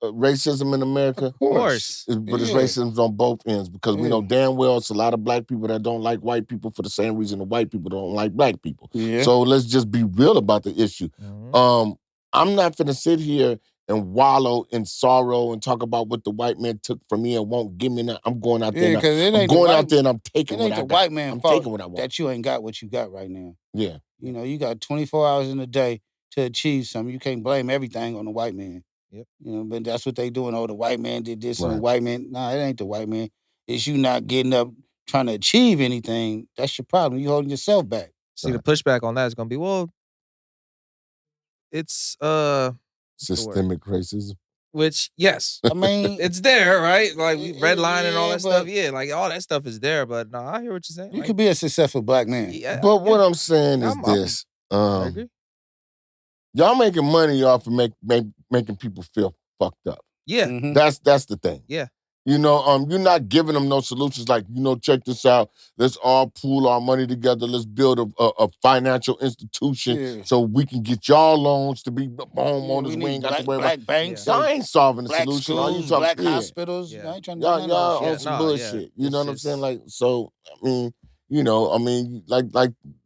racism in America? Of course. But it's racism on both ends because we know damn well it's a lot of Black people that don't like white people for the same reason the white people don't like Black people. Yeah. So let's just be real about the issue. I'm not finna sit here and wallow in sorrow and talk about what the white man took from me and won't give me. I'm going out there. I'm going out there and I'm taking what I got. It ain't the white man fault taking what I want. that you ain't got what you got right now. Yeah. You know, you got 24 hours in a day to achieve something. You can't blame everything on the white man. Yep. You know, but that's what they doing. Oh, the white man did this and the Right. white man. Nah, it ain't the white man. It's you not getting up trying to achieve anything. That's your problem. You holding yourself back. See, the pushback on that is gonna be, well, it's Systemic racism. which yes, I mean, it's there, right? Like we it- redline and all yeah, that stuff. but- Yeah, like all that stuff is there. But no, I hear what you're saying. you Like, could be a successful Black man. yeah, But what I'm saying is I'm- this. I agree. Y'all making money off of making people feel fucked up. Yeah. Mhm. That's the thing. Yeah. You know, you're not giving them no solutions like, you know, check this out. Let's all pool our money together. Let's build a financial institution so we can get y'all loans to be homeowners. We ain't got to worry Black about banks. Y'all ain't solving the Black solution. All you schools, talking Black hospitals. Yeah. Y'all ain't trying to do none of that y'all shit. on some bullshit. You it's know what I'm just- saying? Like, so, I mean, you know, I mean, like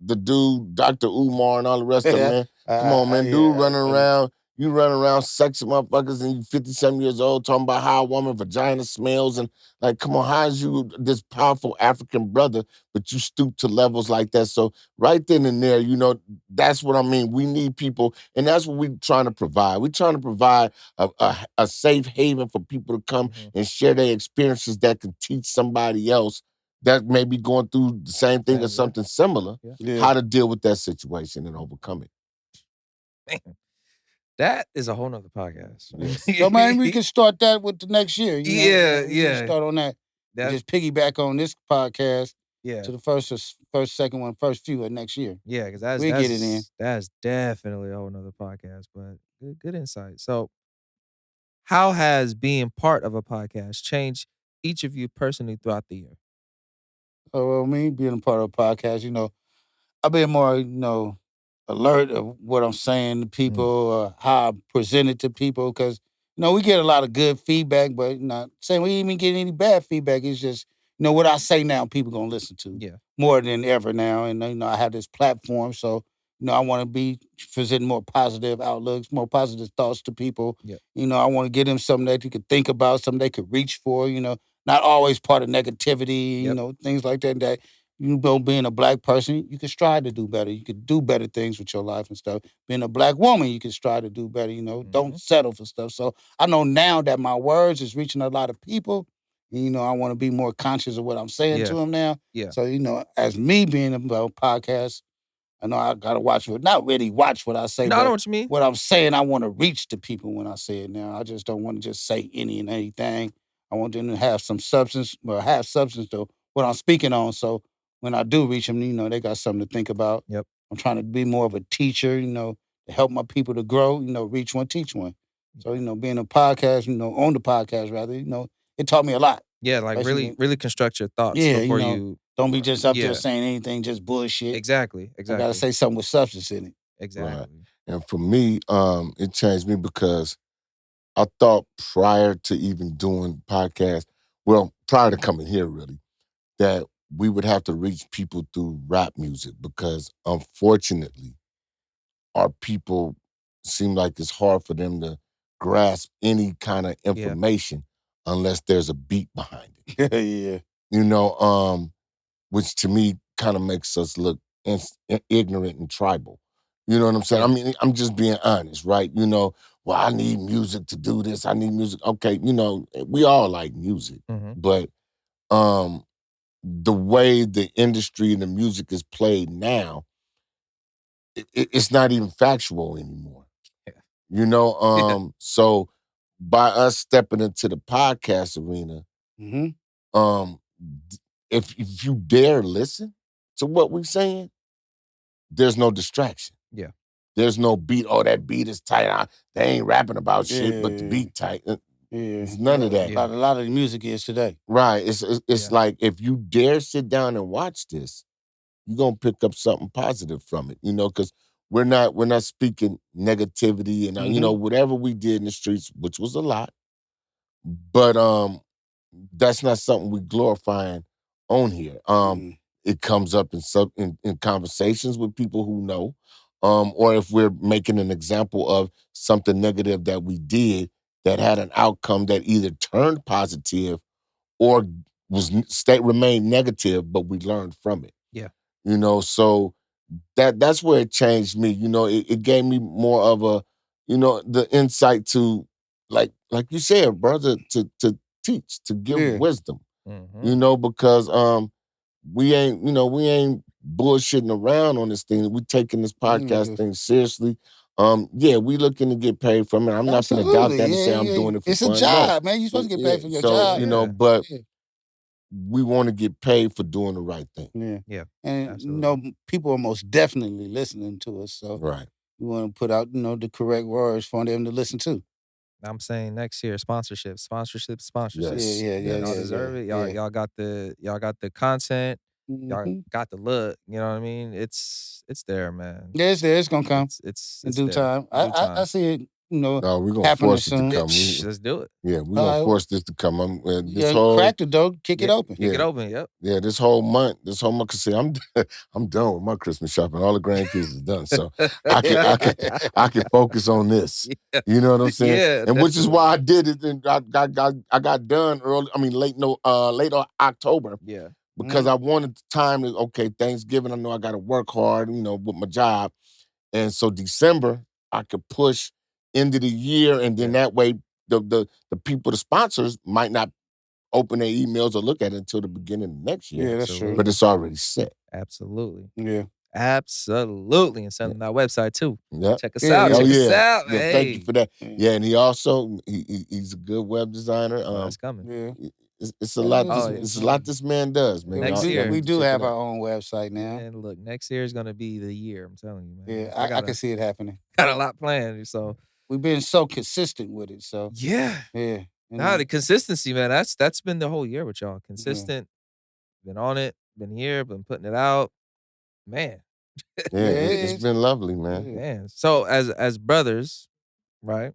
the dude, Dr. Umar and all the rest of them, man. Come on, man. Dude running around. You run around sexing motherfuckers and you 50-something years old talking about how a woman's vagina smells and like, come on, how is you this powerful African brother, but you stoop to levels like that? So right then and there, you know, that's what I mean. We need people, and that's what we're trying to provide. We're trying to provide a safe haven for people to come and share their experiences that can teach somebody else that may be going through the same thing or something similar, how to deal with that situation and overcome it. Man, that is a whole nother podcast. So man, we can start that with the next year. You know? We can start on that. That- Just piggyback on this podcast Yeah. to the first, second one, first few of next year. Yeah, because that's We get it in. That's definitely a whole nother podcast, but good insight. So, how has being part of a podcast changed each of you personally throughout the year? So well, me being a part of a podcast, you know, I've been more, you know, alert of what I'm saying to people, how I present it to people, because you know we get a lot of good feedback, but not saying we even get any bad feedback. It's just you know what I say now, people gonna listen to more than ever now, and you know I have this platform, so you know I want to be presenting more positive outlooks, more positive thoughts to people. You know I want to give them something that you could think about, something they could reach for. You know, not always part of negativity. You know, things like that. That you know, being a Black person, you can strive to do better. You could do better things with your life and stuff. Being a Black woman, you can strive to do better. You know, don't settle for stuff. So I know now that my words is reaching a lot of people. And, you know, I want to be more conscious of what I'm saying to them now. Yeah. So you know, as me being a podcast, I know I gotta watch what, not really watch what I say. No, but I know what you mean. What I'm saying, I want to reach the people when I say it now. I just don't want to just say any and anything. I want them to have some substance, well, have substance to what I'm speaking on. So when I do reach them, they got something to think about. Yep. I'm trying to be more of a teacher, to help my people to grow, reach one, teach one. So, being a podcast, on the podcast rather, it taught me a lot. Yeah, like really, Basically. really construct your thoughts Yeah, before you. don't be just up there Yeah. saying anything, just bullshit. Exactly. I gotta say something with substance in it. Exactly. Right. And for me, it changed me because I thought prior to even doing podcasts, well, prior to coming here really, that we would have to reach people through rap music because unfortunately, our people seem like it's hard for them to grasp any kind of information unless there's a beat behind it. Yeah. Which to me kind of makes us look ignorant and tribal. You know what I'm saying? Yeah. I mean, I'm just being honest, right? Well, I need music to do this. I need music. Okay, we all like music, but the way the industry and the music is played now, it's not even factual anymore. Yeah. So by us stepping into the podcast arena, if you dare listen to what we're saying, there's no distraction. Yeah. There's no beat. Oh, that beat is tight. They ain't rapping about shit, but the beat tight. It's none of that. A lot of the music is today. Right. It's like if you dare sit down and watch this, you're gonna pick up something positive from it. Because we're not speaking negativity and whatever we did in the streets, which was a lot. But that's not something we glorifying on here. It comes up in conversations with people who know, or if we're making an example of something negative that we did that had an outcome that either turned positive or remained negative, but we learned from it. Yeah. So that's where it changed me. It gave me more of a, the insight to, like you said, brother, to teach, to give wisdom. Because we ain't bullshitting around on this thing. We taking this podcast thing seriously. We looking to get paid from it. I'm not gonna doubt that and say I'm doing it for it's fun. It's a job, no. man. You're supposed to get paid for your so, job. but we want to get paid for doing the right thing. Yeah. And absolutely. people are most definitely listening to us. So Right. we want to put out, the correct words for them to listen to. I'm saying next year, sponsorship. Yes. Yeah. Y'all deserve it. Y'all got the content. Y'all got the look. You know what I mean? It's there, man. Yeah, it's there. It's gonna come. It's in due there. time. In due time. I see it. No, we're gonna happening force it soon. to come. Let's do it. Yeah, we're gonna force this to come. Crack the door, kick it open. Kick it open. Yep. Yeah, this whole month, cause see, I'm done with my Christmas shopping. All the grandkids is done, so I can focus on this. Yeah. You know what I'm saying? Yeah, and which is why I did it. And I got done early. I mean, late October. Yeah. Because I wanted time to Thanksgiving. I know I got to work hard, with my job, and so December I could push into the year, and then that way the people, the sponsors, might not open their emails or look at it until the beginning of next year. Yeah, that's true. But it's already set. Absolutely. Yeah. Absolutely. And send them that website too. Yeah. Check us out. Check us out. Yeah, hey. thank you for that. Yeah, and he also he's a good web designer. That's coming. Yeah. It's a lot. Oh, It's a lot this man does, man. Next year. We do have our own website now. And look, next year is gonna be the year. I'm telling you, man. Yeah, I can see it happening. Got a lot planned. So we've been so consistent with it. So yeah. Nah, the consistency, man. That's been the whole year with y'all. Consistent. Been on it. Been here. Been putting it out. Man. It's been lovely, man. Man. So as brothers, right?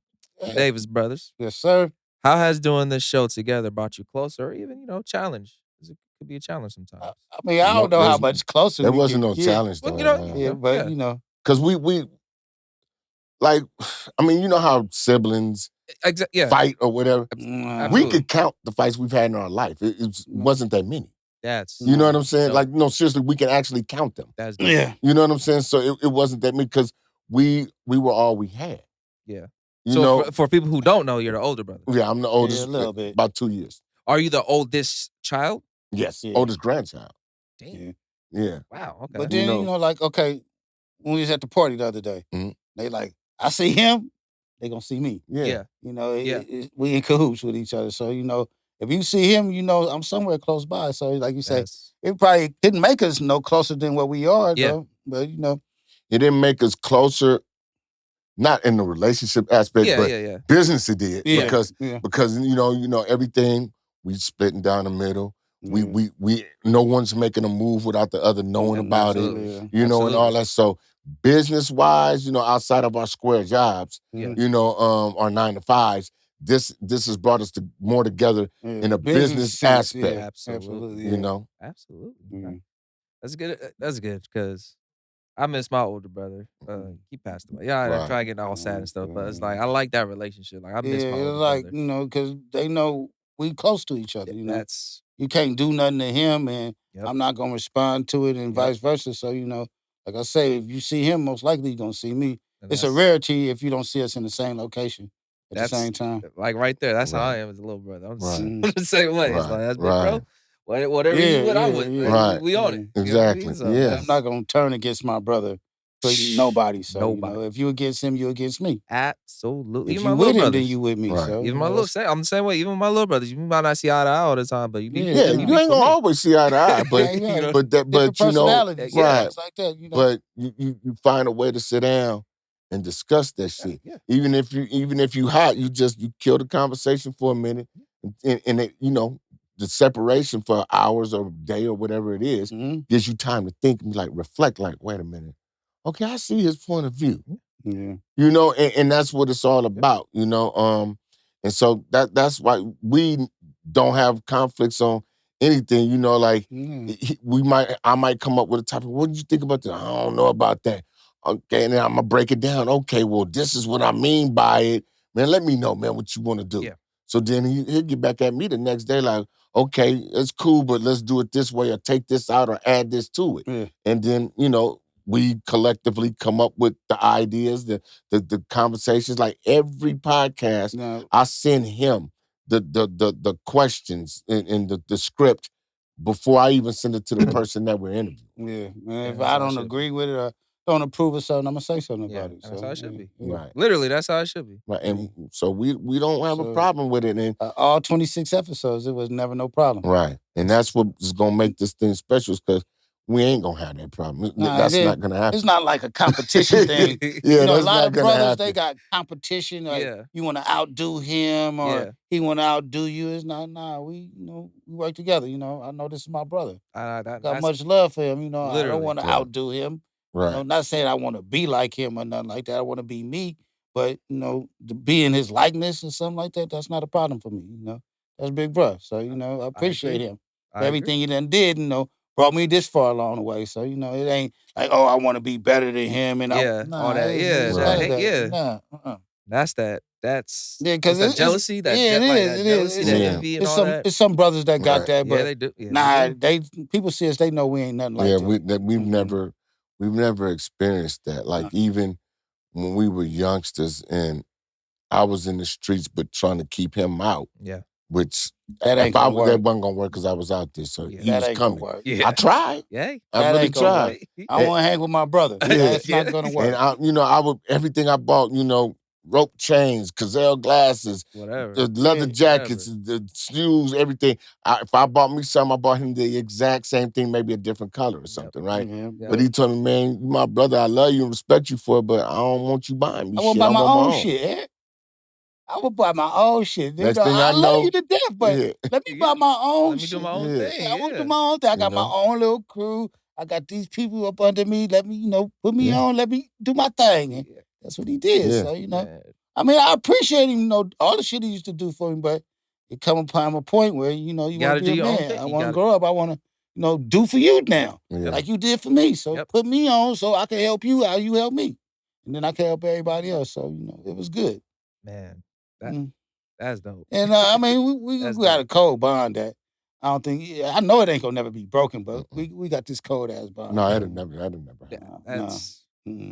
Davis brothers. Yes, sir. How has doing this show together brought you closer, or even challenge? 'Cause it could be a challenge sometimes. I mean, I don't know how much closer. There wasn't no challenge, though. Well, but because we like, I mean, you know how siblings fight or whatever. Absolutely. We could count the fights we've had in our life. It wasn't that many. That's you know what I'm saying? dope. Like, no, seriously, we can actually count them. That's dope. Yeah. You know what I'm saying? So it wasn't that many because we were all we had. Yeah. You so know, for people who don't know, you're the older brother. Yeah, I'm the oldest. a little bit. About 2 years. Are you the oldest child? Yes, oldest grandchild. Damn. Yeah. Wow. Okay. But then when we was at the party the other day, they like, I see him, they gonna see me. Yeah. Yeah. We in cahoots with each other. So If you see him, you know I'm somewhere close by. So like you say, Yes. it probably didn't make us no closer than what we are, Yeah. though. But you know, It didn't make us closer, not in the relationship aspect, Yeah, but yeah. business it did. yeah, Because yeah, you know, everything we splitting down the middle. yeah. We no one's making a move without the other knowing about it, Absolutely. Yeah. you know, and all that. So business wise, you know, outside of our square jobs, Yeah. you know, our 9 to 5s, this has brought us more together Yeah, in a business sense, aspect, yeah, Absolutely. you know. Absolutely. Yeah. That's good. That's good because I miss my older brother. He passed away. Yeah, I'm Right. trying to get all sad and stuff, but it's like I like that relationship. Like I miss my Yeah, older it's like, brother. you know, because they know we close to each other, you know. That's You can't do nothing to him, and Yep. I'm not going to respond to it, and Yep. vice versa. So, you know, like I say, if you see him, most likely you're going to see me. And It's a that's- rarity if you don't see us in the same location at the That's same time. like right there. That's how I Right. am as a little brother. I'm Right. the same way. It's Right. like that's big, bro. Right. Whatever you Yeah, with, I'm yeah, with. yeah. Like, Right. we on it. Yeah. You know what I mean? Exactly. So Yeah. that's I'm not going to turn against my brother for nobody. So, you Nobody. know, if you against him, you against me. absolutely. If Even you my little with him, brothers. then you with me. Right. So, Even you my know, little, I'm the same way. Even my little brothers, you might not see eye to eye all the time, but you be, Yeah, you you be ain't for gonna me. always see eye to eye, but Yeah, yeah. but different you know, personalities, yeah. things like that, you know. but you find a way to sit down and discuss that shit. Yeah. Even if you hot, you kill the conversation for a minute, and it, you know, the separation for hours or a day or whatever it is Mhm. gives you time to think and like reflect. Like, wait a minute, okay, I see his point of view. Yeah. You know, and that's what it's all about, you know. And so that's why we don't have conflicts on anything, you know, like I might come up with a topic. What did you think about that? I don't know about that. Okay, and then I'm gonna break it down. Okay, well, this is what I mean by it. Man, let me know, man, what you want to do. Yeah. So then he'll get back at me the next day, like, okay, it's cool, but let's do it this way, or take this out, or add this to it. Yeah. And then, you know, we collectively come up with the ideas, the conversations. Like every podcast, Now, I send him the questions and the script before I even send it to the person that we're interviewing. yeah, man, if that's I how it don't should agree with it or don't approve of something, I'm gonna say something Yeah, about it. and that's So, how it should be. yeah. Right. Literally, that's how it should be. Right. And so we don't have a So- problem with it. And All 26 episodes, it was never no problem. right. And that's what is gonna make this thing special, because we ain't gonna have that problem. Nah, That's not gonna happen. It's not like a competition thing. Yeah, You know, a that's lot not of gonna brothers, they happen. got competition. Like Yeah. you want to outdo him or Yeah. he want to outdo you. It's not, we work together. You know, I know this is my brother. Got That's much love for him. You know, I literally. don't want to Yeah. outdo him. Right. You know, not saying I want to be like him or nothing like that. I want to be me. But, you know, to be in his likeness or something like that, that's not a problem for me. You know, that's big bro. So, you know, I appreciate agree. him. I Everything he done did, you know, brought me this far along the way. So, you know, it ain't like, oh, I want to be better than him. And Yeah, all that. it's Right. none of that. Yeah. Nah, That's that. That's yeah, because that jealousy. That it like is. that It jealousy, is. that Yeah. envy, and It's all that. it's some brothers that got Right. that, Yeah, but they do. Yeah, they do. people see us, they know we ain't nothing like Yeah, that. we've Mhm. never experienced that. Like even when we were youngsters and I was in the streets, but trying to keep him out. Yeah. Which That ain't if I gonna was, that work. wasn't gonna work because I was out there. So he That was ain't gonna coming. work. Yeah. I tried. Yeah. I That really ain't gonna tried. work. I want to hang with my brother. Yeah. That's not gonna work. And I would everything I bought, rope chains, gazelle glasses, Whatever. the leather Yeah, jackets, the shoes, everything. If I bought me something, I bought him the exact same thing, maybe a different color or something, right? Yeah, But he told me, man, you my brother, I love you and respect you for it, but I don't want you buying me I want shit. to buy I my want own shit. Eh? I would buy my own shit. You Next know, thing I I love know, you to death, but yeah. let me buy my own Let me shit. do my own Yeah. thing. Yeah, I want to do Yeah. my own thing. I got my know? own little crew. I got these people up under me. Let me, put me Yeah. on. Let me do my thing. And Yeah. that's what he did. Yeah. So, Man. I mean, I appreciate him, all the shit he used to do for me, but it come upon a point where, you want gotta to do be a your own man. thing. I You want to gotta- grow up. I want to, do for you now, Yeah. like you did for me. So Yep. put me on so I can help you how you help me. And then I can help everybody else. So, it was good. Man. That's dope. And I mean, we That's got dope. a cold bond that I don't think. I know it ain't gonna never be broken, but we got this cold ass bond. No, that'd never happen.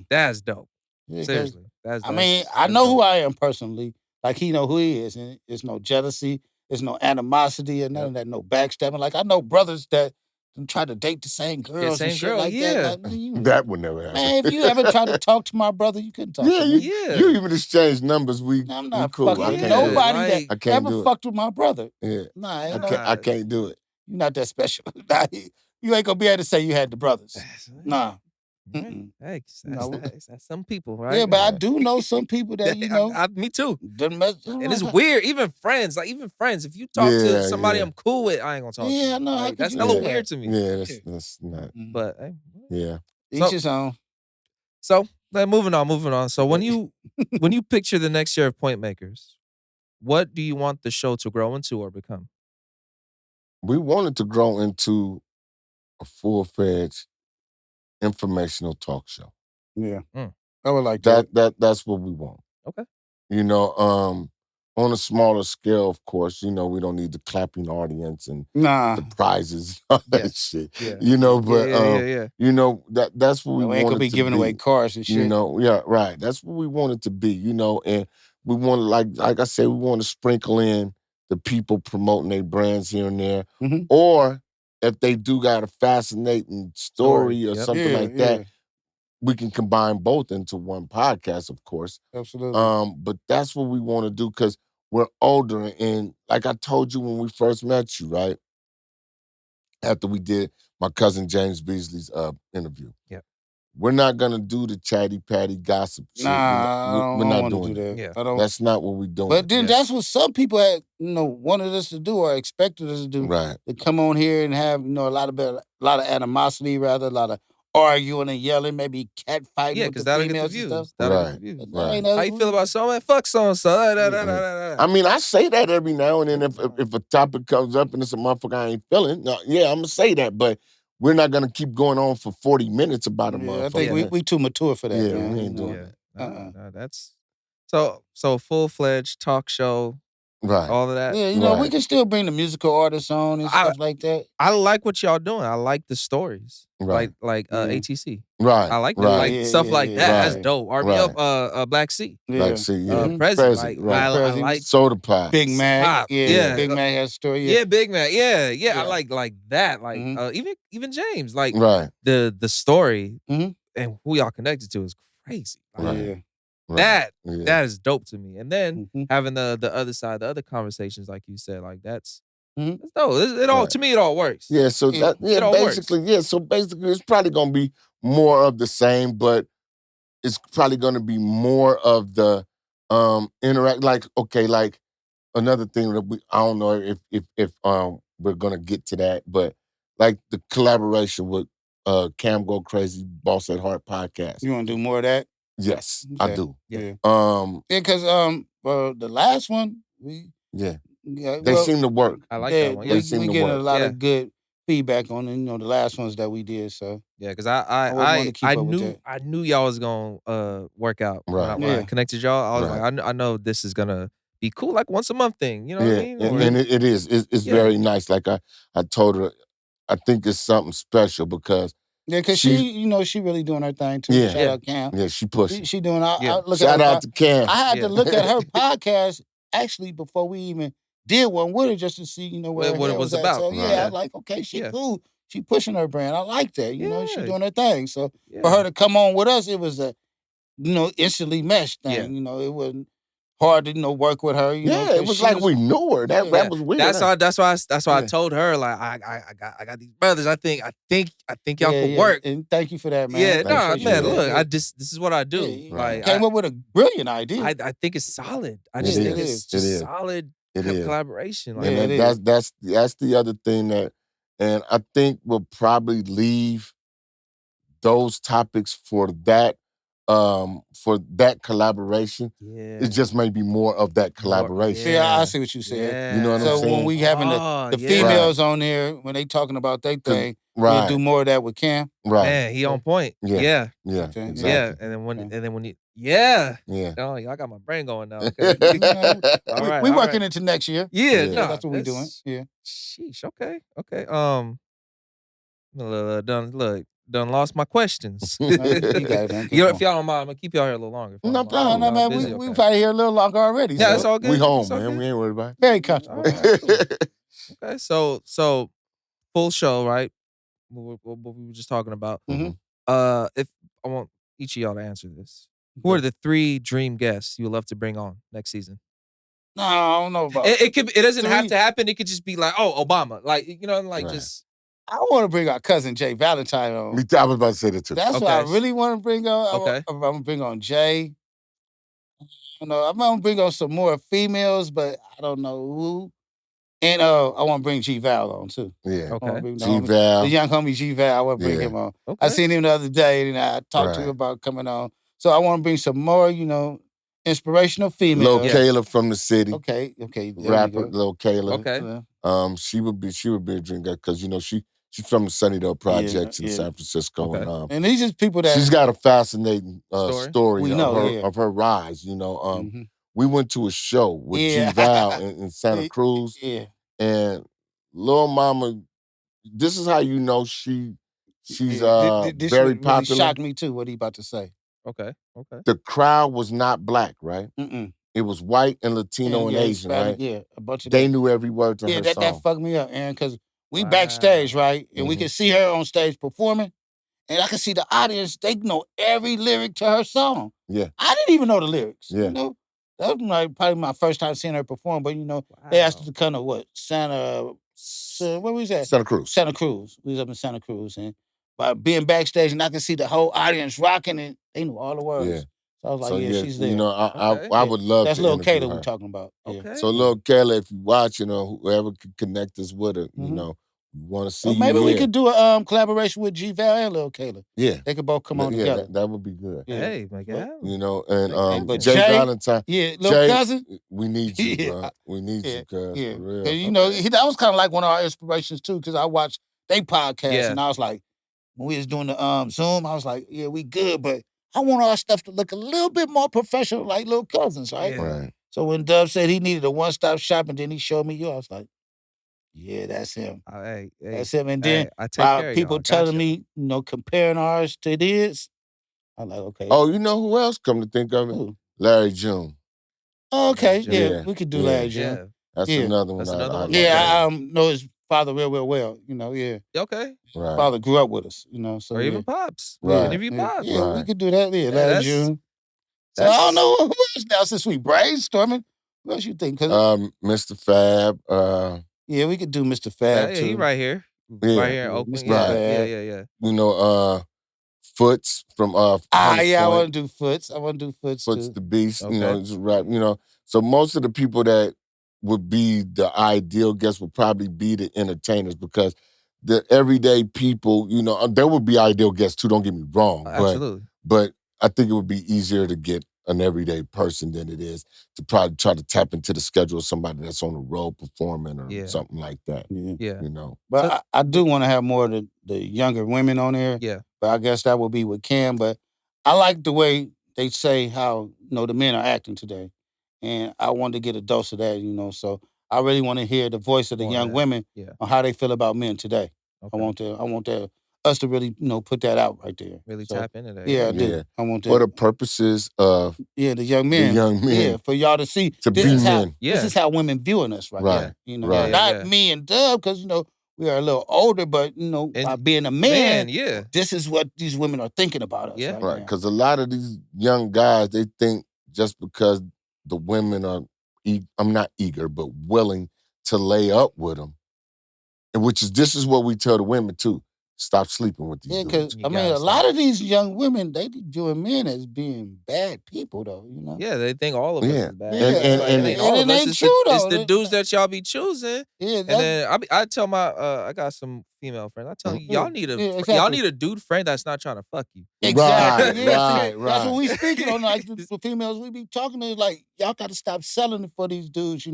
That's dope. Yeah, 'cause, Seriously. I mean, I know who I am personally. Like he know who he is, and it's no jealousy, there's no animosity, and none of that, no backstabbing. Like I know brothers that and try to date the same girls same and shit girl, like yeah. that. Like, That would never happen. man, if you ever tried to talk to my brother, you couldn't talk Yeah, to me. you even exchange numbers. I'm not cool. fucking I with can't do it. nobody like- I that can't ever do it. fucked with my brother. Yeah, Nah, ain't I can't do it. you're not that special. Nah, you ain't gonna be able to say you had the brothers. Nah. Right. Hey, No. that's some people, right? Yeah, but I do know some people that, you know. Me too. Doesn't mess, And it's weird, even friends. If you talk to somebody I'm cool with, I ain't gonna talk to you. Yeah, I know. Like, that's you hella do that? weird to me. Yeah, that's not. But hey, Yeah. Each his own. So moving on. So when you picture the next year of Point Makers, what do you want the show to grow into or become? We wanted to grow into a full-fledged informational talk show. Yeah. I would like that. That's what we want. Okay. You know, on a smaller scale, of course, you know, we don't need the clapping audience and the prizes, all that shit. Yeah. You know, but you know, that's what we We wanted ain't gonna be to giving away cars and shit. You know, yeah, right. That's what we wanted to be, you know, and we want to, like I said, we want to sprinkle in the people promoting their brands here and there. Mhm. Or if they do got a fascinating story or something like that, we can combine both into one podcast, of course. Absolutely. But that's what we want to do because we're older. And like I told you when we first met you, right? After we did my cousin James Beasley's interview. Yeah. We're not gonna do the chatty patty gossip shit. Nah, we're I not don't doing want to do it. that. Yeah. I don't. That's not what we're doing. But then that's what some people had, you know, wanted us to do or expected us to do. Right. To come on here and have, you know, a lot of animosity, rather, a lot of arguing and yelling, maybe cat fighting with the that'll get the females and views. stuff. That'll get the views. That ain't How you feel about so man? Fuck so and so. I mean, I say that every now and then if a topic comes up and it's a motherfucker I ain't feeling, yeah, I'm gonna say that, but we're not gonna keep going on for 40 minutes about a motherfucker. I think we too mature for that. Yeah, man. we ain't doing that. that. No, that's so full-fledged talk show. Right. All of that. Yeah, you know, we can still bring the musical artists on and stuff like that. I like what y'all doing. I like the stories. Right. Like ATC. Right. I like that. Right. Like stuff like that. Right. That's dope. RBL, Black Sea. Black Sea, yeah. President. Right. I like Soda Pop. Big Mac. Pop. Yeah. Big Mac has a story. Yeah, Big Mac. Yeah. I like that. Like even James. Like the story and who y'all connected to is crazy. Like, that is dope to me. And then having the other side, the other conversations, like you said, like that's dope. It all to me, it all works. Yeah, so that basically it's probably gonna be more of the same, but it's probably gonna be more of the interact. Like another thing that I don't know if we're gonna get to that, but like the collaboration with Cam Go Crazy Boss at Heart podcast. You want to do more of that? Yes, I do. Yeah. Because the last one they seem to work. I like that one. Yeah. They seem we to get work. a lot of good feedback on, you know, the last ones that we did. So because I knew y'all was gonna work out. Right. When I connected y'all, I was like, I know this is gonna be cool, like once a month thing. You know what I mean? And it is. It's very nice. Like I told her, I think it's something special because because she really doing her thing too. Yeah. Shout out Cam. Yeah, she pushing. She doing. Shout out to Cam. I had to look at her podcast actually before we even did one with her just to see, you know, what it was about. So, I was like, okay, she cool. She pushing her brand. I like that. You know, she doing her thing. So for her to come on with us, it was a, you know, instantly meshed thing. Yeah. You know, it wasn't hard to, you know, work with her. You know, it was like we knew her. That was weird. That's why I told her, like, I got these brothers. I think y'all could work. And thank you for that, man. Yeah, man. Look, this is what I do. Like, came up with a brilliant idea. I think it's solid. I just think it's just solid collaboration. Like, and that's the other thing and I think we'll probably leave those topics for that collaboration. Yeah. It just may be more of that collaboration. Yeah, I see what you said. Yeah. You know what I'm saying? So when we having the females on there, when they talking about their thing, we'll do more of that with Cam. Right. Man, he on point. Yeah. Exactly. Yeah. And then when you oh, y'all got my brain going now. Okay. We working into next year. Yeah, no, that's what we doing. Yeah. Sheesh. Okay. Done lost my questions. You got it, man. If y'all don't mind, I'm gonna keep y'all here a little longer. No, man. We probably here a little longer already. Yeah, it's all good. We home, It's all man. good. We ain't worried about it. Very comfortable. All right, cool. Okay, so full show, right? what we were just talking about. Mhm. If I want each of y'all to answer this, who are the 3 dream guests you would love to bring on next season? No, I don't know about It doesn't have 3. to happen. It could just be like, oh, Obama, like Right. just. I want to bring our cousin Jay Valentine on. Me too. I was about to say that too. That's what I really want to bring on. Okay. I'm gonna bring on Jay. I'm gonna bring on some more females, but I don't know who. And I want to bring G Val on too. Yeah. I wanna Okay. bring G-Val. the young homie G Val. I want to bring Yeah. him on. Okay. I seen him the other day, and I talked to him Right. about coming on. So I want to bring some more, inspirational females. Lil Kayla from the city. Okay. There you Rapper go. Lil Kayla. Okay. She would be a dream guest because she's from the Sunnydale Projects in San Francisco, Okay. and these are people that she's got a fascinating story We of know, her yeah. of her rise. Mhm. We went to a show with Yeah. G Val in Santa Cruz, Yeah. and Lil Mama. This is how you know she's This very would really popular. shocked me too. What he about to say? Okay. The crowd was not black, right? Mm-mm. It was white and Latino and Asian, Hispanic, right? yeah, a bunch of They that. knew every word to her that song. fucked me up, Aaron, because we backstage, right? And we could see her on stage performing, and I could see the audience, they know every lyric to her song. Yeah. I didn't even know the lyrics, Yeah. That was probably my first time seeing her perform, but, they asked us to come to what? Where was that? Santa Cruz. Santa Cruz. We was up in Santa Cruz, and by being backstage, and I could see the whole audience rocking, and they knew all the words. Yeah. So I was like, she's there. I would love That's to Lil interview Kayla her. we're talking about. Yeah. Okay. So Lil Kayla, if you watch, whoever could connect us with her, we want to see Or you maybe we here. could do a collaboration with G Val and Lil Kayla. Yeah. They could both come on together. That would be good. Yeah. Hey, make it happen. And But Jay Jay, Valentine. little cousin. We need you, Yeah. bro. We need you, cuz, Yeah. for real. 'Cause, that was kind of like one of our inspirations too, because I watched they podcast Yeah. and I was like, when we was doing the Zoom, I was like, yeah, we good, but I want our stuff to look a little bit more professional, like little cousins, right? Yeah. Right. So when Dub said he needed a one-stop shop, and then he showed me you, I was like, yeah, that's him. Hey, That's him. And then I take care of people y'all. telling Gotcha. me, comparing ours to his, I'm like, okay. Oh, you know who else come to think of it? Who? Larry June. Oh, okay, Larry June. yeah, we could do Larry June. Yeah. That's Yeah. another one. That's another one? Yeah, I know his father real well, yeah. Okay. Right. Father grew up with us, so Or yeah. even Pops. Right. Interview Pops. Yeah, we Right. could do that. Yeah, Yeah, Larry that's- June. So I don't know who else now since we brainstorming. What else you think? Mr. Fab. Yeah, we could do Mr. Fab Yeah, too. he right here. Yeah. Right here in Yeah, Oakland. Mr. Yeah. Fab. Yeah. Foots from yeah, I Hunters want to do Foots. I want to do Foots Foots too. the Beast. Okay. Just rap. So most of the people that would be the ideal guests would probably be the entertainers because the everyday people, there would be ideal guests too. Don't get me wrong, Absolutely. but I think it would be easier to get an everyday person than it is to probably try to tap into the schedule of somebody that's on the road performing or something like that. Yeah. Yeah. But I do want to have more of the younger women on there. Yeah. But I guess that will be with Cam. But I like the way they say how, the men are acting today. And I want to get a dose of that, So I really want to hear the voice of the More of young that. women Yeah. on how they feel about men today. Okay. I want us to really, put that out right there. Really So, tap into that. Yeah, I do. Yeah. I want that. For the purposes of the young men. Yeah, for y'all to see. to This be is how men. this is how women viewing us right Right. now. Right. Not me and Dub, because we are a little older, but by being a man, yeah. this is what these women are thinking about us Yeah. right Right, now. because a lot of these young guys, they think just because the women are, I'm not eager, but willing to lay up with them, and this is what we tell the women too. Stop sleeping with these Yeah, dudes. because a lot of these young women, they viewing men as being bad people, though. Yeah, they think all of us Yeah. is bad. Yeah. It's like, And it ain't all it of us. ain't It's true, it's though. the dudes that y'all be choosing. Yeah, And then I tell my I got some female friends. I tell you, y'all need y'all need a dude friend that's not trying to fuck you. Exactly. Right, That's what we speaking on. Like the females we be talking to, like, y'all got to stop selling it for these dudes.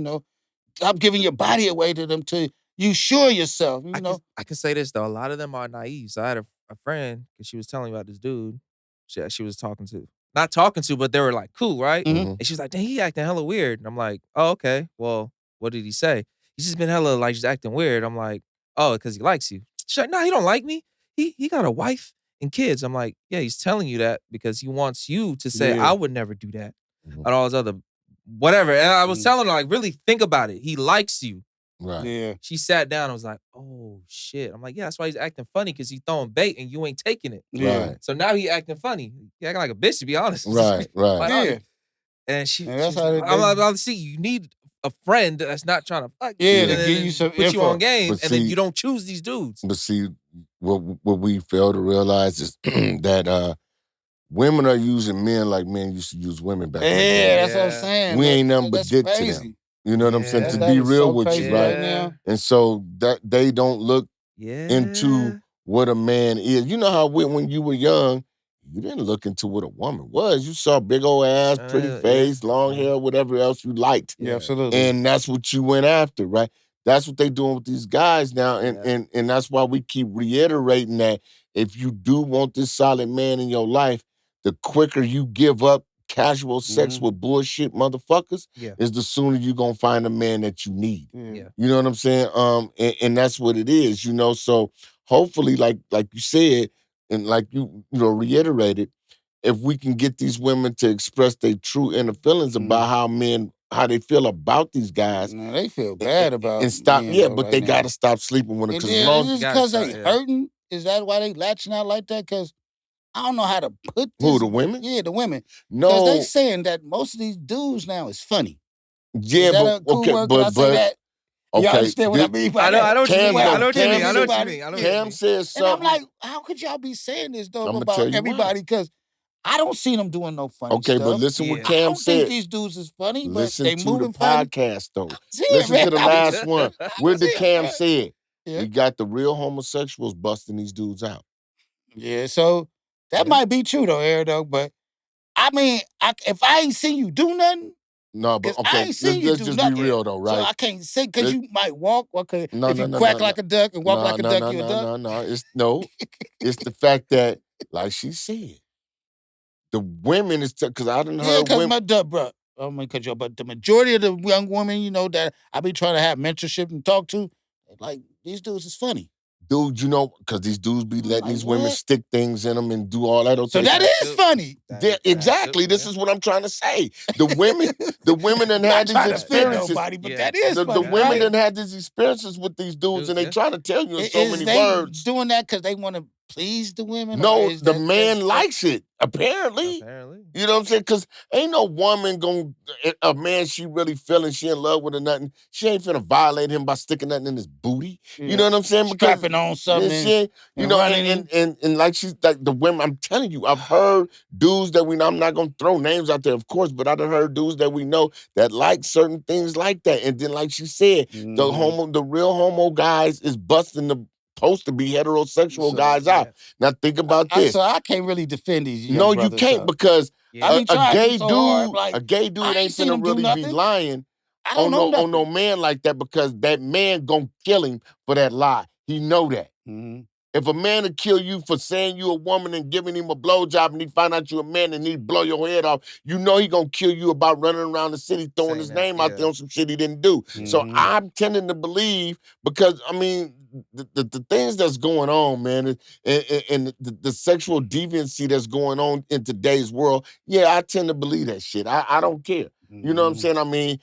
Stop giving your body away to them till you sure yourself. I can say this though, a lot of them are naive. So I had a friend, because she was telling me about this dude she was talking to. Not talking to, but they were like cool, right? Mhm. And she was like, dang, he acting hella weird. And I'm like, oh, okay. Well, what did he say? He's just been hella like just acting weird. I'm like, oh, because he likes you. She's like, no, he don't like me. He got a wife and kids. I'm like, yeah, he's telling you that because he wants you to say, I would never do that. And all his other whatever. And I was telling her, like, really think about it. He likes you. Right. Yeah. She sat down and was like, "Oh shit." I'm like, "Yeah, that's why he's acting funny, because he's throwing bait and you ain't taking it." Yeah. Right. So now he acting funny. He acting like a bitch, to be honest. Right. Right. Yeah. And she And that's was how like, I'm like, see, you need a friend that's not trying to fuck you. Yeah, And to then give you some put you info. on game, But and then see- you don't choose these dudes. But see, what we fail to realize is that women are using men like men used to use women back in the Yeah, day. that's what I'm Yeah. saying. We ain't nothing but That's dick to crazy. them. You know what I'm saying? Yeah. To That be is real so with crazy you, right? right now. And so that they don't look Yeah. into what a man is. You know how when you were young, you didn't look into what a woman was. You saw big old ass, pretty Yeah. face, long hair, whatever else you liked. Yeah, absolutely. And that's what you went after, right? That's what they doing with these guys now. And, Yeah. and that's why we keep reiterating that if you do want this solid man in your life, the quicker you give up casual sex with bullshit motherfuckers Yeah. is the sooner you're gonna find a man that you need. Yeah. You know what I'm saying? And that's what it is, you know. So hopefully, like you said, and like you reiterated, if we can get these women to express their true inner feelings about how they feel about these guys, No, they feel bad about and stop. men, Yeah, though, but right they now. gotta stop sleeping with it. And Because as then long is as it gotta because stop, they yeah. hurting? Is that why they latching out like that? Because I don't know how to put this. Who, the women? Yeah, the women. Because they no, saying that most of these dudes now is funny. yeah, Is that but a cool okay, word? Can I say that? You okay, understand what I mean by I know, that? I know what you Cam mean. I don't- know what you Cam mean. I know what you said- mean. I know what you Cam mean. said And something. I'm like, how could y'all be saying this, though, I'ma about tell you why. everybody? Because I don't see them doing no funny Okay, stuff. but listen what Yeah. I Cam don't think said. these dudes is funny, but Listen they to the moving funny. podcast though. See it, Listen man. to the last one. Where see did it, Cam man. say it? Yeah. We got the real homosexuals busting these dudes out. Yeah, so that Yeah. might be true though, Eric, though. But I mean, if I ain't seen you do nothing, No, but because I okay, ain't seen you let's do just be nothing. real though, So right? I can't say because Let- you might walk. Okay, No, if no, you no, quack no, like a duck and walk like a duck, you a duck. No. It's the fact that, like she said, the women is because I done Yeah, heard because women. my duck, bro. Oh my, because but the majority of the young women, that I be trying to have mentorship and talk to, like these dudes is funny. Dude, because these dudes be letting like, these women what? stick things in them and do all that. So Okay, that is funny. yeah, exactly. This is what I'm trying to say. The women that Not had these trying to fit experiences. nobody, but Yeah. that is The funny. women right? that had these experiences with these dudes, and they Yeah. trying to tell you in so Is many they words. doing that because they want to please the women? Or No, is the that man just- likes it, apparently. Apparently. You know what I'm saying? Because ain't no woman a man she really feeling, she in love with or nothing, she ain't finna violate him by sticking nothing in his booty. You know what I'm saying? Because strapping on something she ain't, and running and like she's like the women, I'm telling you, I've heard dudes that we know, I'm not gonna throw names out there, of course, but I've heard dudes that we know that like certain things like that. And then, like she said, the real homo guys is busting the supposed to be heterosexual guys out. Now think about this. So I can't really defend these young No, you brothers. can't because Yeah. I be a trying gay to so dude, hard, like, a gay dude I ain't ain't seen finna him do really be nothing. lying I don't know on no nothing. man like that because that man gonna kill him for that lie. He know that. If a man will kill you for saying you a woman and giving him a blowjob and he find out you a man and he blow your head off, you know he gonna kill you about running around the city throwing Saying his that, name out yeah. there on some shit he didn't do. So I'm tending to believe because, I mean, the things that's going on, man, and the sexual deviancy that's going on in today's world, yeah, I tend to believe that shit. I don't care. You know what I'm saying? I mean,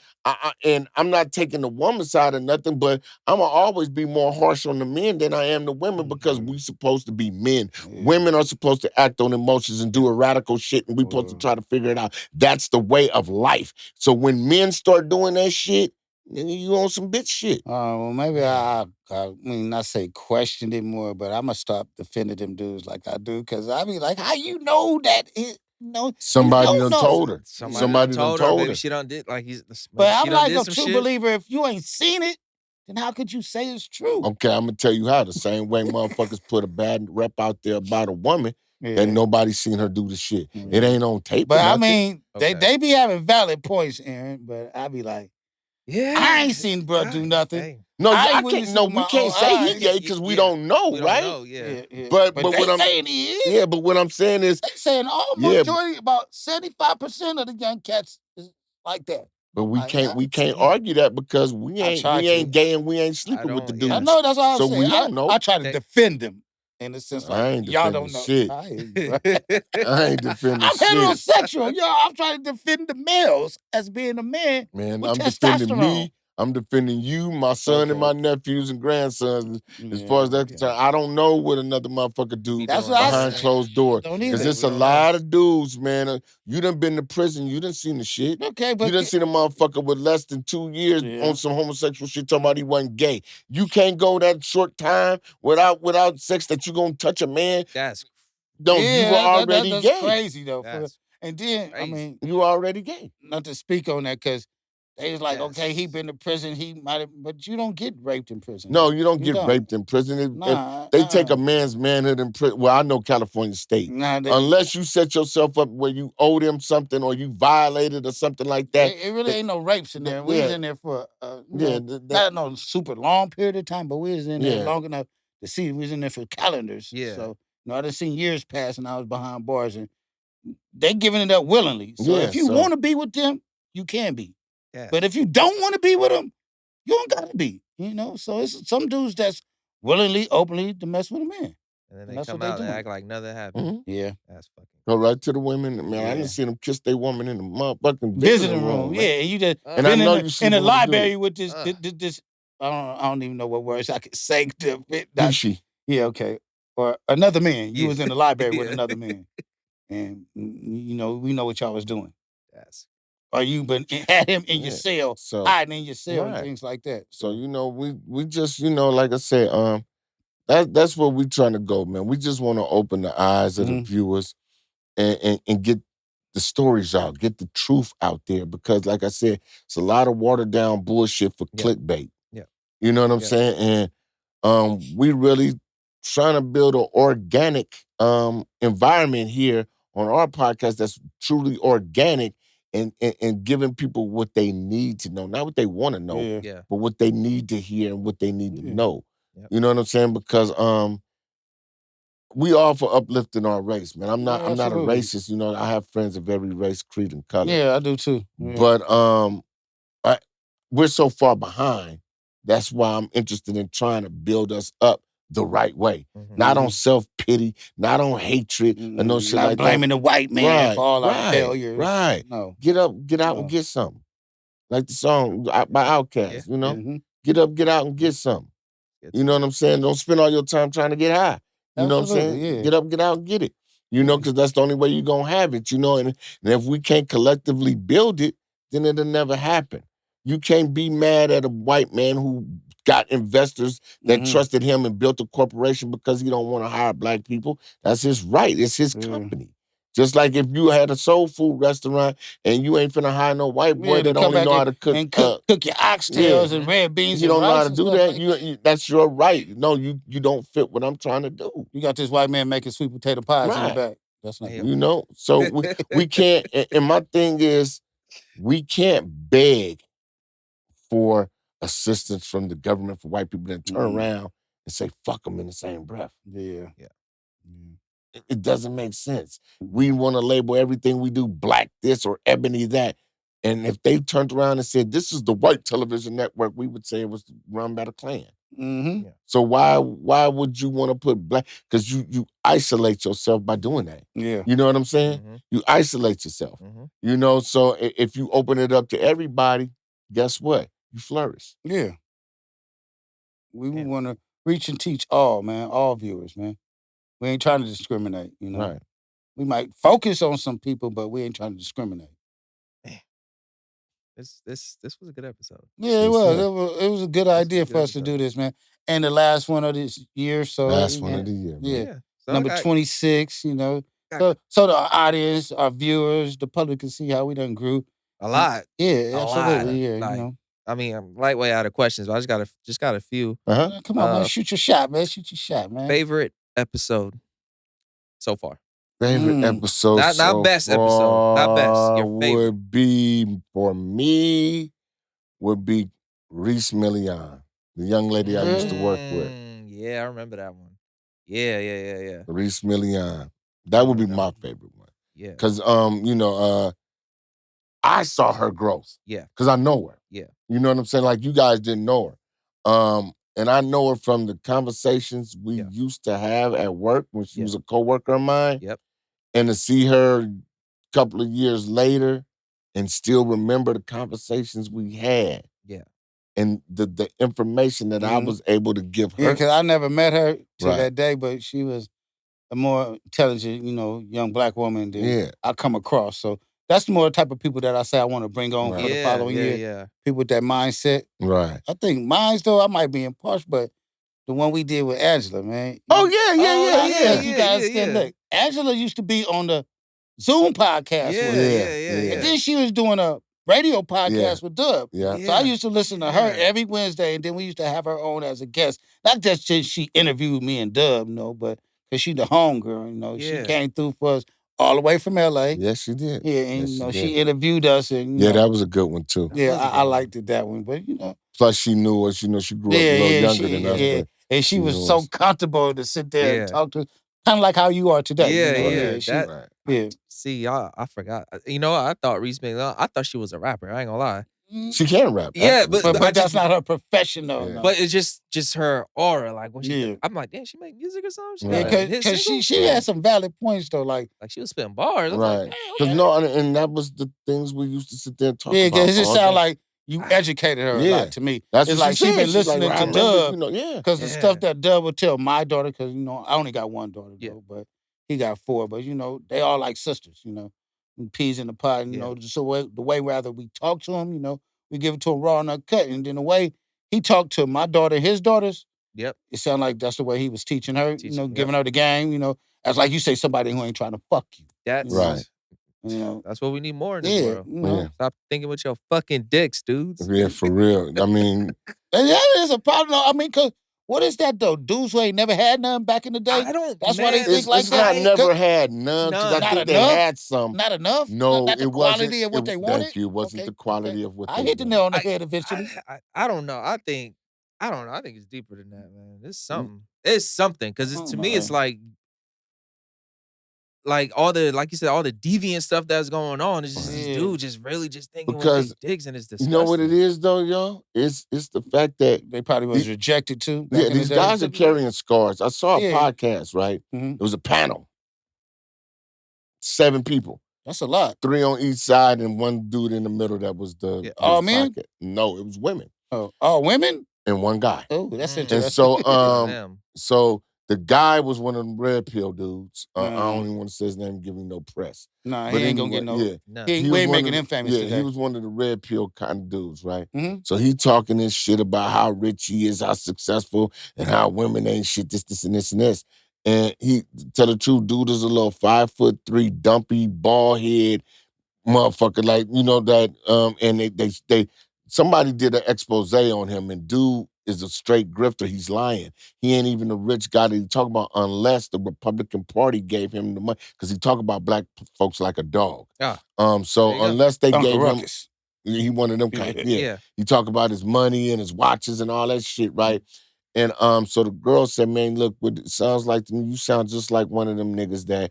and I'm not taking the woman's side or nothing, but I'm gonna always be more harsh on the men than I am the women because we supposed to be men. Women are supposed to act on emotions and do radical shit, and we supposed to try to figure it out. That's the way of life. So when men start doing that shit, nigga, you on some bitch shit. Well, maybe I mean, not say question it more, but I'm gonna stop defending them dudes like I do, because I be like, how you know that it, Somebody you done don't know. told her. Somebody done told her. Maybe her. she done did like he's. But She I'm done like did a some true shit. believer. If you ain't seen it, then how could you say it's true? Okay, I'm gonna tell you how. The same way motherfuckers put a bad rep out there about a woman that nobody's seen her do the shit. It ain't on tape. But or I nothing. mean, they be having valid points, Aaron. But I be like, Yeah. I ain't seen bro do nothing. Hey. No, I I ain't can't. witnessed No, with we my can't own say he eyes. gay because we don't know, We don't right? know, yeah. But they what I'm saying he is. yeah, but what I'm saying is They saying majority, about 75% of the young cats is like that. but we I can't argue that because we ain't gay and we ain't sleeping with the don't- dudes. yeah. I know that's all I'm So saying. we don't know. I try to defend them in the sense I like ain't y'all defending don't know. shit. I hear you, bro. I ain't defending I'm shit. heterosexual, yo. I'm trying to defend the males as being a man Man, with I'm testosterone. I'm defending you, my son, and my nephews and grandsons. As far as that's concerned, I don't know what another motherfucker do That's what I behind said. closed doors. Don't Because either. it's a lot of dudes, man. You done been to prison. You done seen the shit. Okay, but you done seen a motherfucker with less than 2 years on some homosexual shit talking about he wasn't gay. You can't go that short time without sex that you gonna touch a man. That's No, you were already that's gay. crazy though. That's And then crazy. I mean, you were already gay. Not to speak on that because they was like, okay, he been to prison, he might have, but you don't get raped in prison. No, you don't get raped in prison. They take a man's manhood in prison. Well, I know California State. Unless you set yourself up where you owe them something or you violated or something like that. It really ain't no rapes in there. We was in there for not no super long period of time, but we was in there long enough to see. We was in there for calendars. Yeah. So I done seen years pass and I was behind bars and they giving it up willingly. So if you want to be with them, you can be. Yeah. But if you don't want to be with them, you don't gotta be. So it's some dudes that's willingly, openly to mess with a man. And then they come out and act like nothing happened. Mm-hmm. Yeah. That's fucking go right to the women. Man, I didn't see them kiss their woman in the motherfucking visiting room. Man. Yeah, and you just and I know you see in the library with this I don't even know what words I could say to fit. Yeah, okay. Or another man. You was in the library with another man. And we know what y'all was doing. Yes. Or you had him in your cell, hiding in your cell and things like that. So we just, like I said, that's where we trying to go, man. We just want to open the eyes of the viewers and get the stories out, get the truth out there. Because like I said, it's a lot of watered down bullshit for clickbait. Yeah. You know what I'm saying? And we really trying to build an organic environment here on our podcast that's truly organic and giving people what they need to know. Not what they want to know, but what they need to hear and what they need to know. Yep. You know what I'm saying? Because we all for uplifting our race, man. I'm not a racist. I have friends of every race, creed, and color. Yeah, I do too. Yeah. But we're so far behind. That's why I'm interested in trying to build us up the right way. Not on self-pity, not on hatred, or no shit not like blaming that. the white man for all our failures. Right. No. Get up, get out and get something. Like the song by Outkast, Get up, get out and get something. You know what I'm saying? Don't spend all your time trying to get high. You know what I'm saying? Yeah. Get up, get out and get it. Because that's the only way you're going to have it, and if we can't collectively build it, then it'll never happen. You can't be mad at a white man who got investors that trusted him and built a corporation because he don't want to hire black people. That's his right. It's his company. Just like if you had a soul food restaurant and you ain't finna hire no white boy that only know how to cook. And cook your oxtails and red beans you don't and know rice how to do that. That's your right. No, you don't fit what I'm trying to do. You got this white man making sweet potato pies in the back. That's not So we can't, and my thing is, we can't beg for assistance from the government for white people that turn around and say, fuck them in the same breath. Yeah. It doesn't make sense. We want to label everything we do black this or ebony that. And if they turned around and said, this is the white television network, we would say it was run by the Klan. So why would you want to put black? Because you isolate yourself by doing that. Yeah. You know what I'm saying? You isolate yourself. So if you open it up to everybody, guess what? You flourish. Yeah. We want to reach and teach all, man, all viewers, man. We ain't trying to discriminate, Right. We might focus on some people, but we ain't trying to discriminate. This was a good episode. Yeah, it was. It was a good idea for us to do this, man. And the last one of this year, so last one of the year, man. Yeah. So number 26, So the audience, our viewers, the public can see how we done grew. A lot. Yeah, absolutely. Yeah, like, I mean, I'm lightweight out of questions, but I just got a few. Come on, man. Shoot your shot, man. Shoot your shot, man. Favorite episode so far? Favorite episode not best episode. Not best. Your favorite. Would be, for me, Reese Millian, the young lady I used to work with. Yeah, I remember that one. Yeah. Reese Millian. That would be my favorite one. Yeah. Because, I saw her growth. Yeah. Because I know her. Yeah. You know what I'm saying? Like, you guys didn't know her. And I know her from the conversations we used to have at work when she was a coworker of mine. Yep. And to see her a couple of years later and still remember the conversations we had. Yeah. and the information that I was able to give her. Yeah, because I never met her till Right. that day, but she was a more intelligent, young black woman than I come across. So that's the more type of people that I say I want to bring on for the following year. Yeah. People with that mindset. Right. I think mine's though, I might be impartial, but the one we did with Angela, man. Oh yeah. You guys understand. Look, Angela used to be on the Zoom podcast with us. Yeah. And then she was doing a radio podcast with Dub. Yeah. So I used to listen to her every Wednesday, and then we used to have her on as a guest. Not just she interviewed me and Dub, but because she the homegirl, she came through for us all the way from LA. Yes, she did. Yeah, and yes, she interviewed us, and that was a good one too. Yeah, I liked it that one, but Plus, she knew us. She grew up a little younger than us. Yeah. But and she was so comfortable to sit there and talk to us, kind of like how you are today. Yeah. See, y'all, I forgot. I thought Reese McLeod, I thought she was a rapper. I ain't gonna lie. She can rap. Yeah, absolutely. but that's not her profession, though. Yeah. No. But it's just her aura. Like when I'm like, damn, she make music or something. Because she had some valid points though. Like she was spitting bars. I was right. like, Because no, and that was the things we used to sit there and talk about. Yeah, because it just sounded like you educated her a lot to me. That's it's what like she's been listening to Dub. Because the stuff that Dub would tell my daughter, because I only got one daughter though, but he got four. But they all like sisters, peas in the pot. So the way rather we talk to him, we give it to him raw and uncut, and then the way he talked to my daughter, his daughters. Yep. It sounded like that's the way he was teaching her, giving her the game, As like you say, somebody who ain't trying to fuck you. That's right. That's what we need more in this world. Stop thinking with your fucking dicks, dudes. Yeah, for real. I mean, and that is a problem. Though. I mean, because what is that though? Dudes who ain't never had none back in the day. I don't. That's why they think like it's that. Not never had none. Because I think they had some. Not enough. No, not the it quality wasn't, of what they wanted. Thank you. It wasn't the quality of what they I hit the nail on the head eventually. I don't know. I don't know. I think it's deeper than that, man. It's something. It's something because to me, it's like all the, like you said, all the deviant stuff that's going on is just these dudes just really just thinking with their dicks, and it's disgusting. You know what it is though, y'all? It's the fact that they probably was rejected too. Yeah, these guys are carrying scars. I saw a podcast, right? Mm-hmm. It was a panel. 7 people. That's a lot. 3 on each side and one dude in the middle that was the all men? Podcast. No, it was women. Oh, all women? And one guy. Oh, that's interesting. And so the guy was one of them red pill dudes. I don't even want to say his name, give him no press. Nah, he ain't gonna get no. Yeah. We ain't making him famous today. He was one of the red pill kind of dudes, right? Mm-hmm. So he talking this shit about how rich he is, how successful, and how women ain't shit, this and this and this. And he, tell the truth, dude is a little 5'3", dumpy, bald head motherfucker, like, that, and they somebody did an expose on him, and dude is a straight grifter. He's lying. He ain't even a rich guy that he talk about unless the Republican Party gave him the money, because he talk about black folks like a dog. So unless they gave him, he one of them kind. Yeah. He talk about his money and his watches and all that shit, right? And so the girl said, man, look, what it sounds like to me, you sound just like one of them niggas that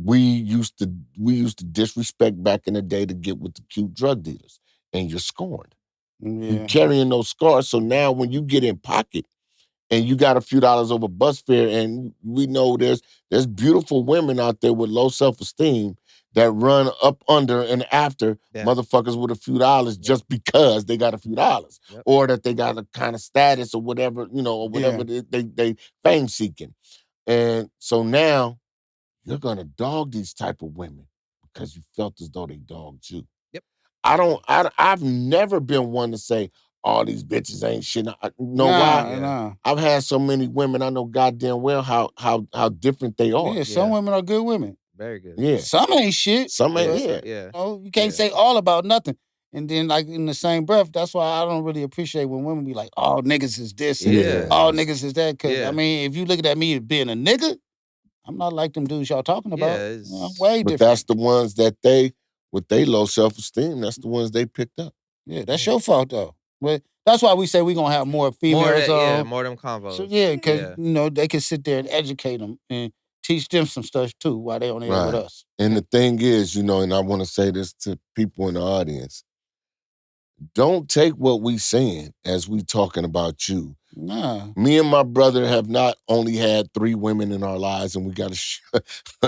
we used to disrespect back in the day to get with the cute drug dealers. And you're scorned. You're carrying those scars. So now when you get in pocket and you got a few dollars over bus fare, and we know there's beautiful women out there with low self-esteem that run up under and after motherfuckers with a few dollars just because they got a few dollars, or that they got a kind of status or whatever, or whatever they fame seeking. And so now you're gonna dog these type of women because you felt as though they dogged you. Yep. I've never been one to say all these bitches ain't shit. Why? Nah. I've had so many women. I know goddamn well how different they are. Yeah, some women are good women. Very good. Yeah. Some ain't shit. Some ain't. Yeah. You can't say all about nothing. And then, like, in the same breath, that's why I don't really appreciate when women be like, all niggas is this, and all niggas is that. Because, I mean, if you looking at me as being a nigga, I'm not like them dudes y'all talking about. I'm way different. But that's the ones that with they low self-esteem, that's the ones they picked up. Yeah, that's your fault, though. But that's why we say we're going to have more females on. More them convos. So, because, they can sit there and educate them and teach them some stuff, too, while they on there with us. And the thing is, and I want to say this to people in the audience, don't take what we saying as we talking about you. Nah. Me and my brother have not only had 3 women in our lives, and we got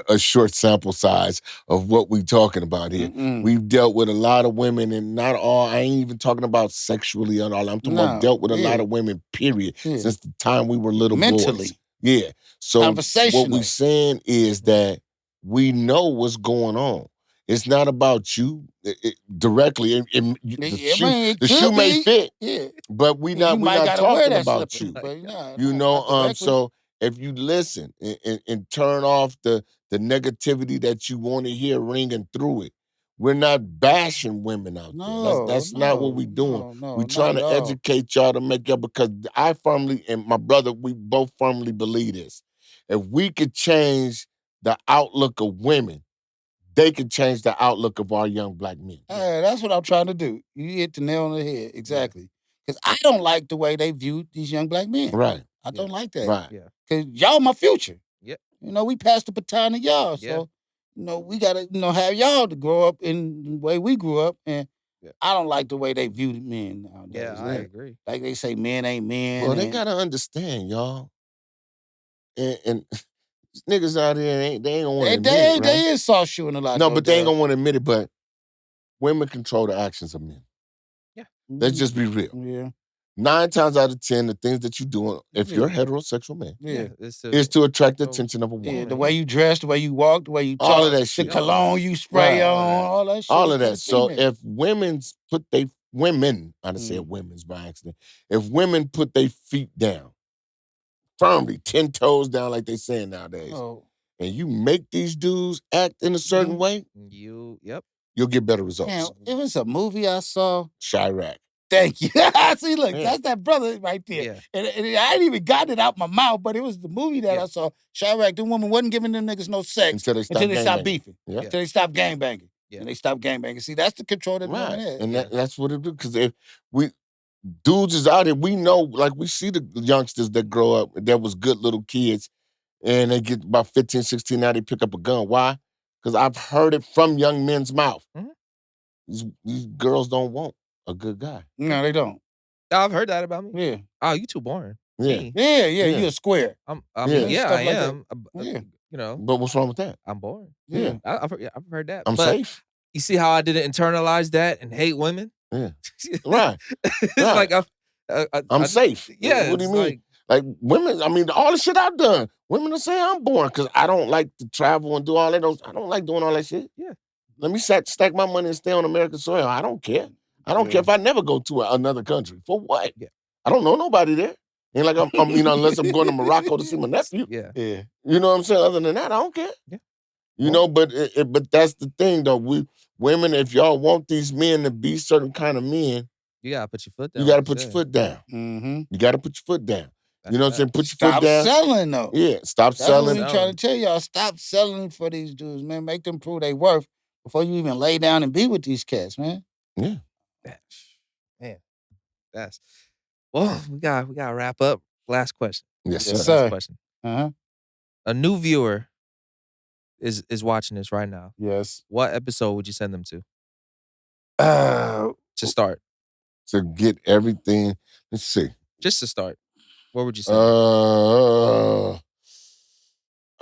a short sample size of what we talking about here. We've dealt with a lot of women, and not all. I ain't even talking about sexually and all. I'm talking about dealt with a lot of women. Period. Since the time we were little mentally. boys. Yeah. So what we Conversational. saying is that we know what's going on. It's not about you directly. The shoe may fit, but we're not talking about you. But nah, You know, so if you listen and turn off the negativity that you want to hear ringing through it, we're not bashing women out there. That's not what we're doing. We're trying to educate y'all to make y'all, because I firmly, and my brother, we both firmly believe this. If we could change the outlook of women, they could change the outlook of our young black men. Hey, that's what I'm trying to do. You hit the nail on the head. Exactly. Because I don't like the way they view these young black men. Right. I don't like that. Right. Yeah. Because y'all my future. Yep. You know, we passed the baton to y'all. So, you know, we got to, have y'all to grow up in the way we grew up. And I don't like the way they view men nowadays. Yeah, I agree. Like they say men ain't men. Well, they got to understand, y'all. And niggas out here, they ain't gonna want to admit it, right? They is soft shoeing a lot. No, but they ain't gonna want to admit it. But women control the actions of men. Yeah. Let's just be real. Yeah. 9 times out of 10, the things that you're doing, if you're a heterosexual man, is to attract the attention of a woman. Yeah, the way you dress, the way you walk, the way you talk, all of that shit. the cologne you spray on, all that shit. All of that. So if women, I done said women's by accident. If women put their feet down, firmly, 10 toes down like they saying nowadays, and you make these dudes act in a certain way, you'll get better results. Now, it was a movie I saw. Chirac. Thank you. See, look, that's that brother right there. Yeah. And I ain't even got it out my mouth, but it was the movie that I saw. Chirac, the woman wasn't giving them niggas no sex until they stopped beefing. Yeah. Until they stopped gangbanging. Yeah. And they stopped gangbanging. See, that's the control that women have. And that's what it do. Because if dudes is out here, we know, like we see the youngsters that grow up that was good little kids, and they get about 15, 16, now they pick up a gun. Why? Because I've heard it from young men's mouth. These girls don't want a good guy. No, they don't. I've heard that about me. Yeah. Oh, you too boring. Yeah. You a square. I am. You know. But what's wrong with that? I'm boring. Yeah. I've heard that. I'm safe. You see how I didn't internalize that and hate women? Yeah. Right. It's like I'm safe. Yeah. What do you mean? Like women, I mean, all the shit I've done, women will say I'm boring because I don't like to travel and do all that. I don't like doing all that shit. Yeah. Let me stack my money and stay on American soil. I don't care. I don't care if I never go to another country. For what? Yeah. I don't know nobody there. Ain't like unless I'm going to Morocco to see my nephew. Yeah. Yeah. You know what I'm saying? Other than that, I don't care. Yeah. You know, but that's the thing though. Women, if y'all want these men to be certain kind of men, you gotta put your foot down. You gotta put your foot down. Mm-hmm. You gotta put your foot down. You know what I'm saying? Put your foot down. Stop selling though. Yeah, stop selling. That's what we trying to tell y'all. Stop selling for these dudes, man. Make them prove they worth before you even lay down and be with these cats, man. Yeah. Man, that's we gotta wrap up. Last question. Yes, sir. Last question. A new viewer is watching this right now. Yes. What episode would you send them to? To start. To get everything. Let's see. Just to start. Where would you send them?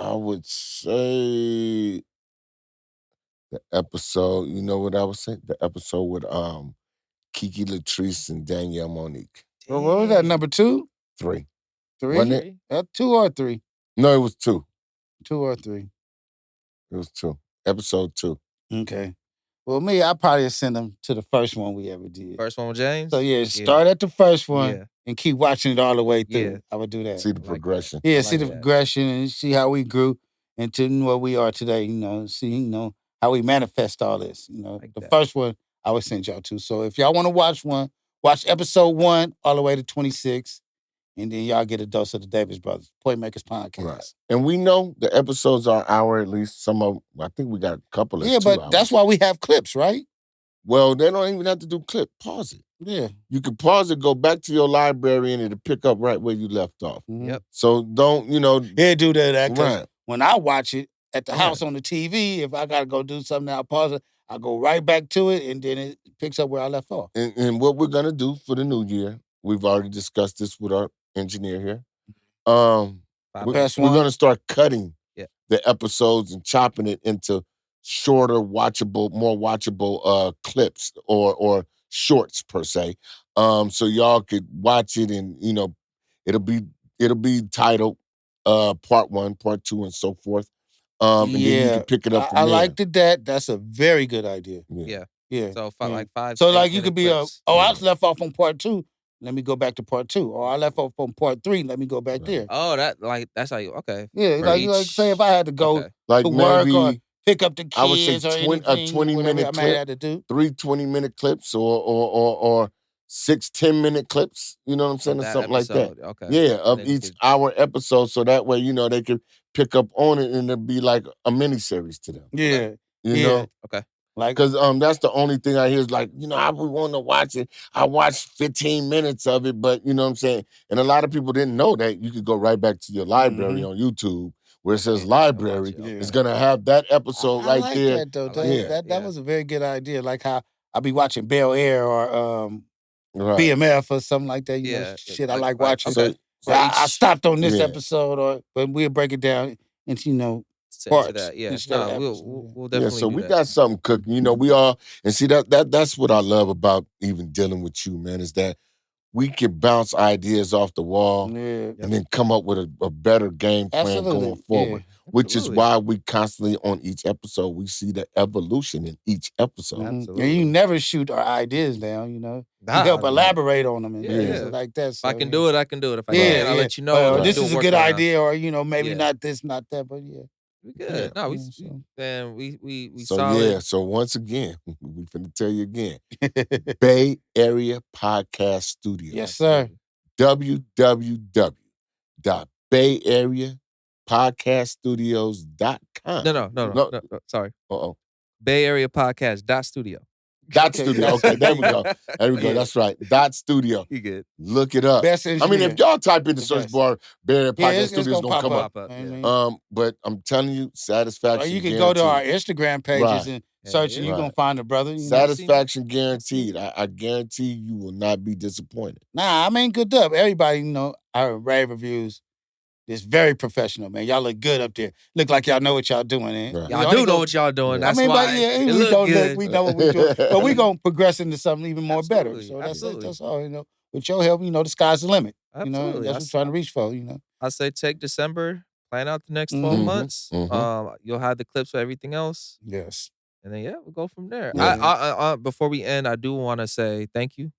I would say the episode, you know what I would say? The episode with Kiki Latrice and Danielle Monique. Well, what was that, number 2? 3. 3? Wasn't it? 2 or 3? No, it was 2. 2 or 3? It was 2. Episode 2. Okay. Well, me, I probably send them to the first one we ever did. First one with James? So, start at the first one and keep watching it all the way through. Yeah. I would do that. See the progression. Yeah, see the progression and see how we grew into where we are today, see, how we manifest all this. The first one I would send y'all to. So if y'all want to watch one, watch episode 1 all the way to 26. And then y'all get a dose of the Davis Brothers, Playmakers Podcast. Right. And we know the episodes are an hour at least. Some of I think we got a couple of 2 but hours. That's why we have clips, right? Well, they don't even have to do clip. Pause it. Yeah. You can pause it, go back to your library, and it'll pick up right where you left off. Mm-hmm. Yep. So don't, Yeah, do that. Right. When I watch it, at the house on the TV. If I gotta go do something, I'll pause it. I go right back to it, and then it picks up where I left off. And what we're gonna do for the new year, we've already discussed this with our engineer here. Best We're one. gonna start cutting Yeah. the episodes and chopping it into shorter, watchable, more watchable clips or shorts per se. So y'all could watch it and it'll be titled part 1, part 2, and so forth. And then you can pick it up from I there. liked it. That's a very good idea. Yeah. Yeah. So yeah. like 5. So 10 like you minute could be clips. I left off on part 2. Let me go back to part 2. Or I left off on part 3. Let me go back there. Oh, that's how you okay. Yeah, For like say if I had to go like to work or maybe pick up the kids I would say or anything, a 20-minute whatever I might clip, have to do. 3 20-minute clips or 6 10-minute clips, you know what I'm saying, or that something like that. episode, okay. Yeah, And of then you each could- hour episode, so that way, they could pick up on it and it'd be like a mini series to them. Yeah. You know? Okay. Like, Because that's the only thing I hear is like, I would want to watch it. I watched 15 minutes of it, but you know what I'm saying? And a lot of people didn't know that you could go right back to your library on YouTube where it says library. watch it, It's going to have that episode I right like there. that though. Yeah. That was a very good idea. Like how I be watching Bel Air or Right. BMF or something like that. You know, Yeah, shit I like- like like- watching. okay. So I stopped on this Yeah. episode, but we'll break it down into to parts. that. Yeah. instead of No, episodes. we'll Yeah, definitely so do we that. got something cooking. We all, and see that's what I love about even dealing with you, man, is that we can bounce ideas off the wall Yeah. and then come up with a better game plan Absolutely, going forward. yeah. Which is Absolutely. why we constantly on each episode we see the evolution in each episode. Mhm. Absolutely. And you never shoot our ideas down, you know. Nah, you help no. elaborate on them and Yeah, things yeah. like that. If I can do it, I can do it. If I Yeah, can't, I'll yeah. let you know. Or this do is a work good around. idea, or maybe Yeah. not this, not that, but yeah. We good. No, we Yeah, so. man, we So solid. yeah, so once again, we finna tell you again. Bay Area Podcast Studio. Yes, sir. www.bayareapodcaststudios.com. No. Sorry. Uh-oh. Bay Area Podcast .studio. Studio. Okay, there we go. There we go. Yeah. That's right. Studio. You good. Look it up. Best I mean, engineer. if y'all type in the The search best. bar, Bay Area Yeah, Podcast it's Studio is gonna gonna come up. Pop up. I Yeah. mean, But I'm telling you, satisfaction. or you can go to our guaranteed. Instagram pages Right. and search, and you're gonna Right. find the brother. You know? Satisfaction guaranteed. I guarantee you will not be disappointed. Nah, I mean, good up. Everybody, our rave reviews. It's very professional, man. Y'all look good up there. Look like y'all know what y'all doing. Right. Y'all do know what y'all doing. That's why but it we look don't good. look. We know what we're doing, but we gonna progress into something even more better. Absolutely, So absolutely. that's all. With your help, the sky's the limit. Absolutely. That's what we're trying to reach for. I say take December, plan out the next 12 Mhm. months. You'll have the clips for everything else. Yes. And then we'll go from there. Yeah. I before we end, I do want to say thank you.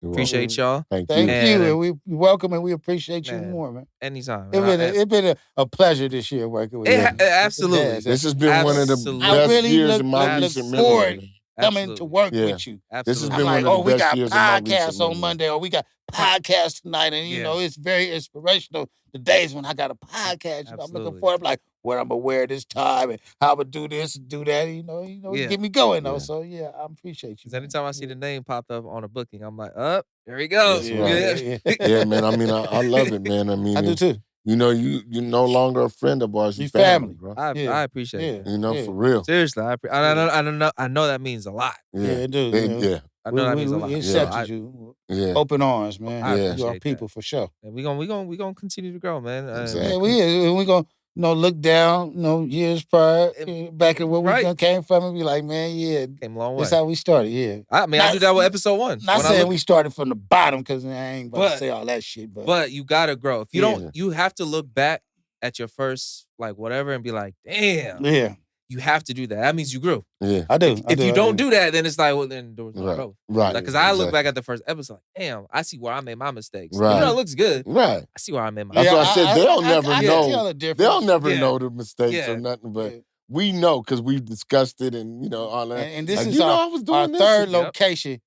Appreciate y'all. Thank Thank you. you, and we welcome and we appreciate you Man, more, man. Anytime. It's been a pleasure this year working with you. Absolutely. This has been one of the Absolutely. best I really years in my look recent forward memory. coming to work Yeah. with you. This has Absolutely. been I'm like, one of the we best got years of my recent podcasts on memory. Monday, or we got podcast tonight, and it's very inspirational. The days when I got a podcast, I'm looking Absolutely. forward. I'm like, what I'm gonna wear this time, and how I'm gonna do this and do that. Yeah. Get me going though. Yeah. So I appreciate you. Because anytime I see the name popped up on a booking, I'm like, up, there we go. That's right. Good. Yeah, man. I mean, I love it, man. I mean, I do too. you're no longer a friend of ours. You You family, family. bro. I appreciate that. For real. Seriously, I know that means a lot. Yeah, dude. Yeah. I know that means a lot. We So accepted I- you. Yeah. Open arms, man. I You appreciate are that. people for sure. And we gonna continue to grow, man. Exactly. Yeah, we is. And we gonna look down, years prior, back at where Right. we came from, and be like, man, yeah, Came a long way. that's how we started. Yeah. I mean, I do that with episode 1. Not When I saying look- we started from the bottom, because I ain't about But- to say all that shit. But you gotta grow. If you Yeah. don't, you have to look back at your first whatever and be like, damn. Yeah. You have to do that. That means you grew. Yeah. I do. If you don't do that, then it's like, well, then there was no Right. growth. Right. Because I look Exactly. back at the first episode, like, damn, I see where I made my mistakes. Right. It looks good. Right. I see where I made my That's mistakes. why I said they'll never I know. can tell the difference. They'll never Yeah. know the mistakes Yeah. or nothing, but Yeah. we know because we've discussed it and And all that. this Like, is I was doing our this. third Yep. location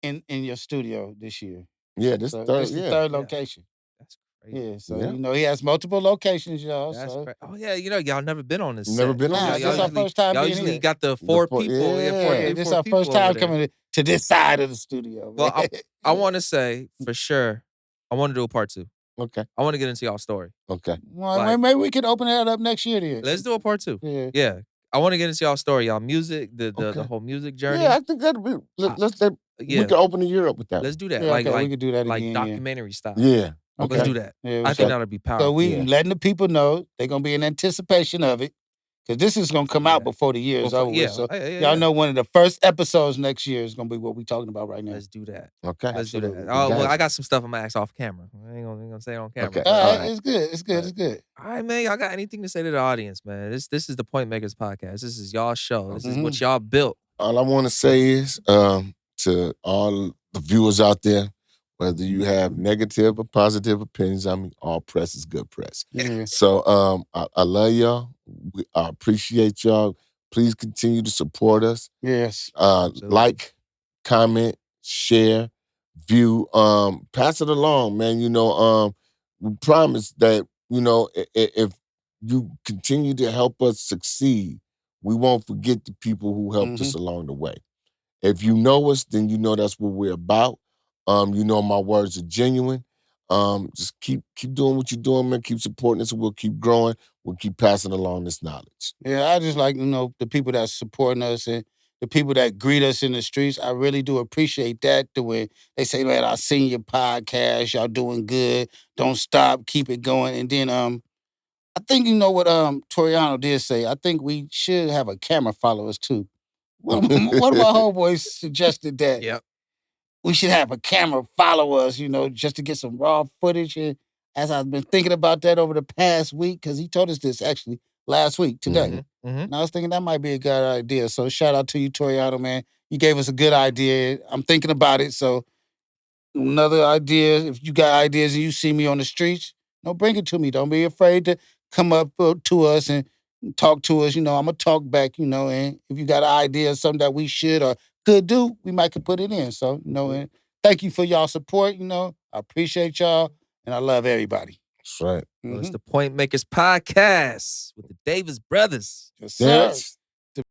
in your studio this year. Yeah, this So third. this is the Yeah. third Yeah. location. That's crazy. Yeah. So Yeah. he has multiple locations, y'all. That's so crazy. Oh yeah, y'all never been on this. Never set. been on Nah, this this set. our first time Y'all being usually here. got the 4 four- people. yeah. This is four our people first time over there. coming to this side of the studio. Well, man. I want to say for sure, I want to do a part 2. Okay. I want to get into y'all story. Okay. Well, Like- maybe we can open that up next year then. Let's do a part 2. Yeah. Yeah. I want to get into y'all story, y'all music, the Okay. whole music journey. Yeah, I think that'd be. We can open the year up with that. Let's do that. Yeah, like okay, we could do that like again, yeah. documentary style. Yeah. Let's Okay. do that. Yeah, I so- think that'll be So powerful. we Yeah. letting the people know they're gonna be in anticipation of it. Because this is gonna come out Yeah. before the year is Before- over with. yeah, So yeah, y'all yeah. know one of the first episodes next year is gonna be what we're talking about right now. Let's do that. Okay. Let's do Absolutely. that. Oh, well, got I you. got some stuff I'm gonna ask off camera. I ain't gonna say it on camera. Okay. but- All right, right. it's good. It's good. It's good. All right, man. Y'all got anything to say to the audience, man? This is the Point Makers podcast. This is y'all show. This is what y'all built. All I want to say is to all the viewers out there, whether you have negative or positive opinions, I mean, all press is good press. Yeah. So I love y'all. I appreciate y'all. Please continue to support us. Yes. Like, comment, share, view, pass it along, man. We promise that, if you continue to help us succeed, we won't forget the people who helped us along the way. If you know us, then you know that's what we're about. My words are genuine. Just keep doing what you're doing, man. Keep supporting us, and we'll keep growing. We'll keep passing along this knowledge. Yeah, I just like, the people that's supporting us and the people that greet us in the streets. I really do appreciate that. The way they say, man, I seen your podcast, y'all doing good. Don't stop, keep it going. And then I think what Toriano did say. I think we should have a camera follow us too. One of my homeboys suggested that Yep. we should have a camera follow us, just to get some raw footage. And as I've been thinking about that over the past week, because he told us this actually last week, today. Mhm. And I was thinking that might be a good idea. So shout out to you, Toriano, man. You gave us a good idea. I'm thinking about it. So another idea, if you got ideas and you see me on the streets, bring it to me. Don't be afraid to come up to us and talk to us. I'm going to talk back, and if you got an idea of something that we should or could do, we might could put it in. So, and thank you for y'all support. I appreciate y'all and I love everybody. That's right. Well, it's the Point Makers podcast with the Davis brothers. Yes, sir. Yes.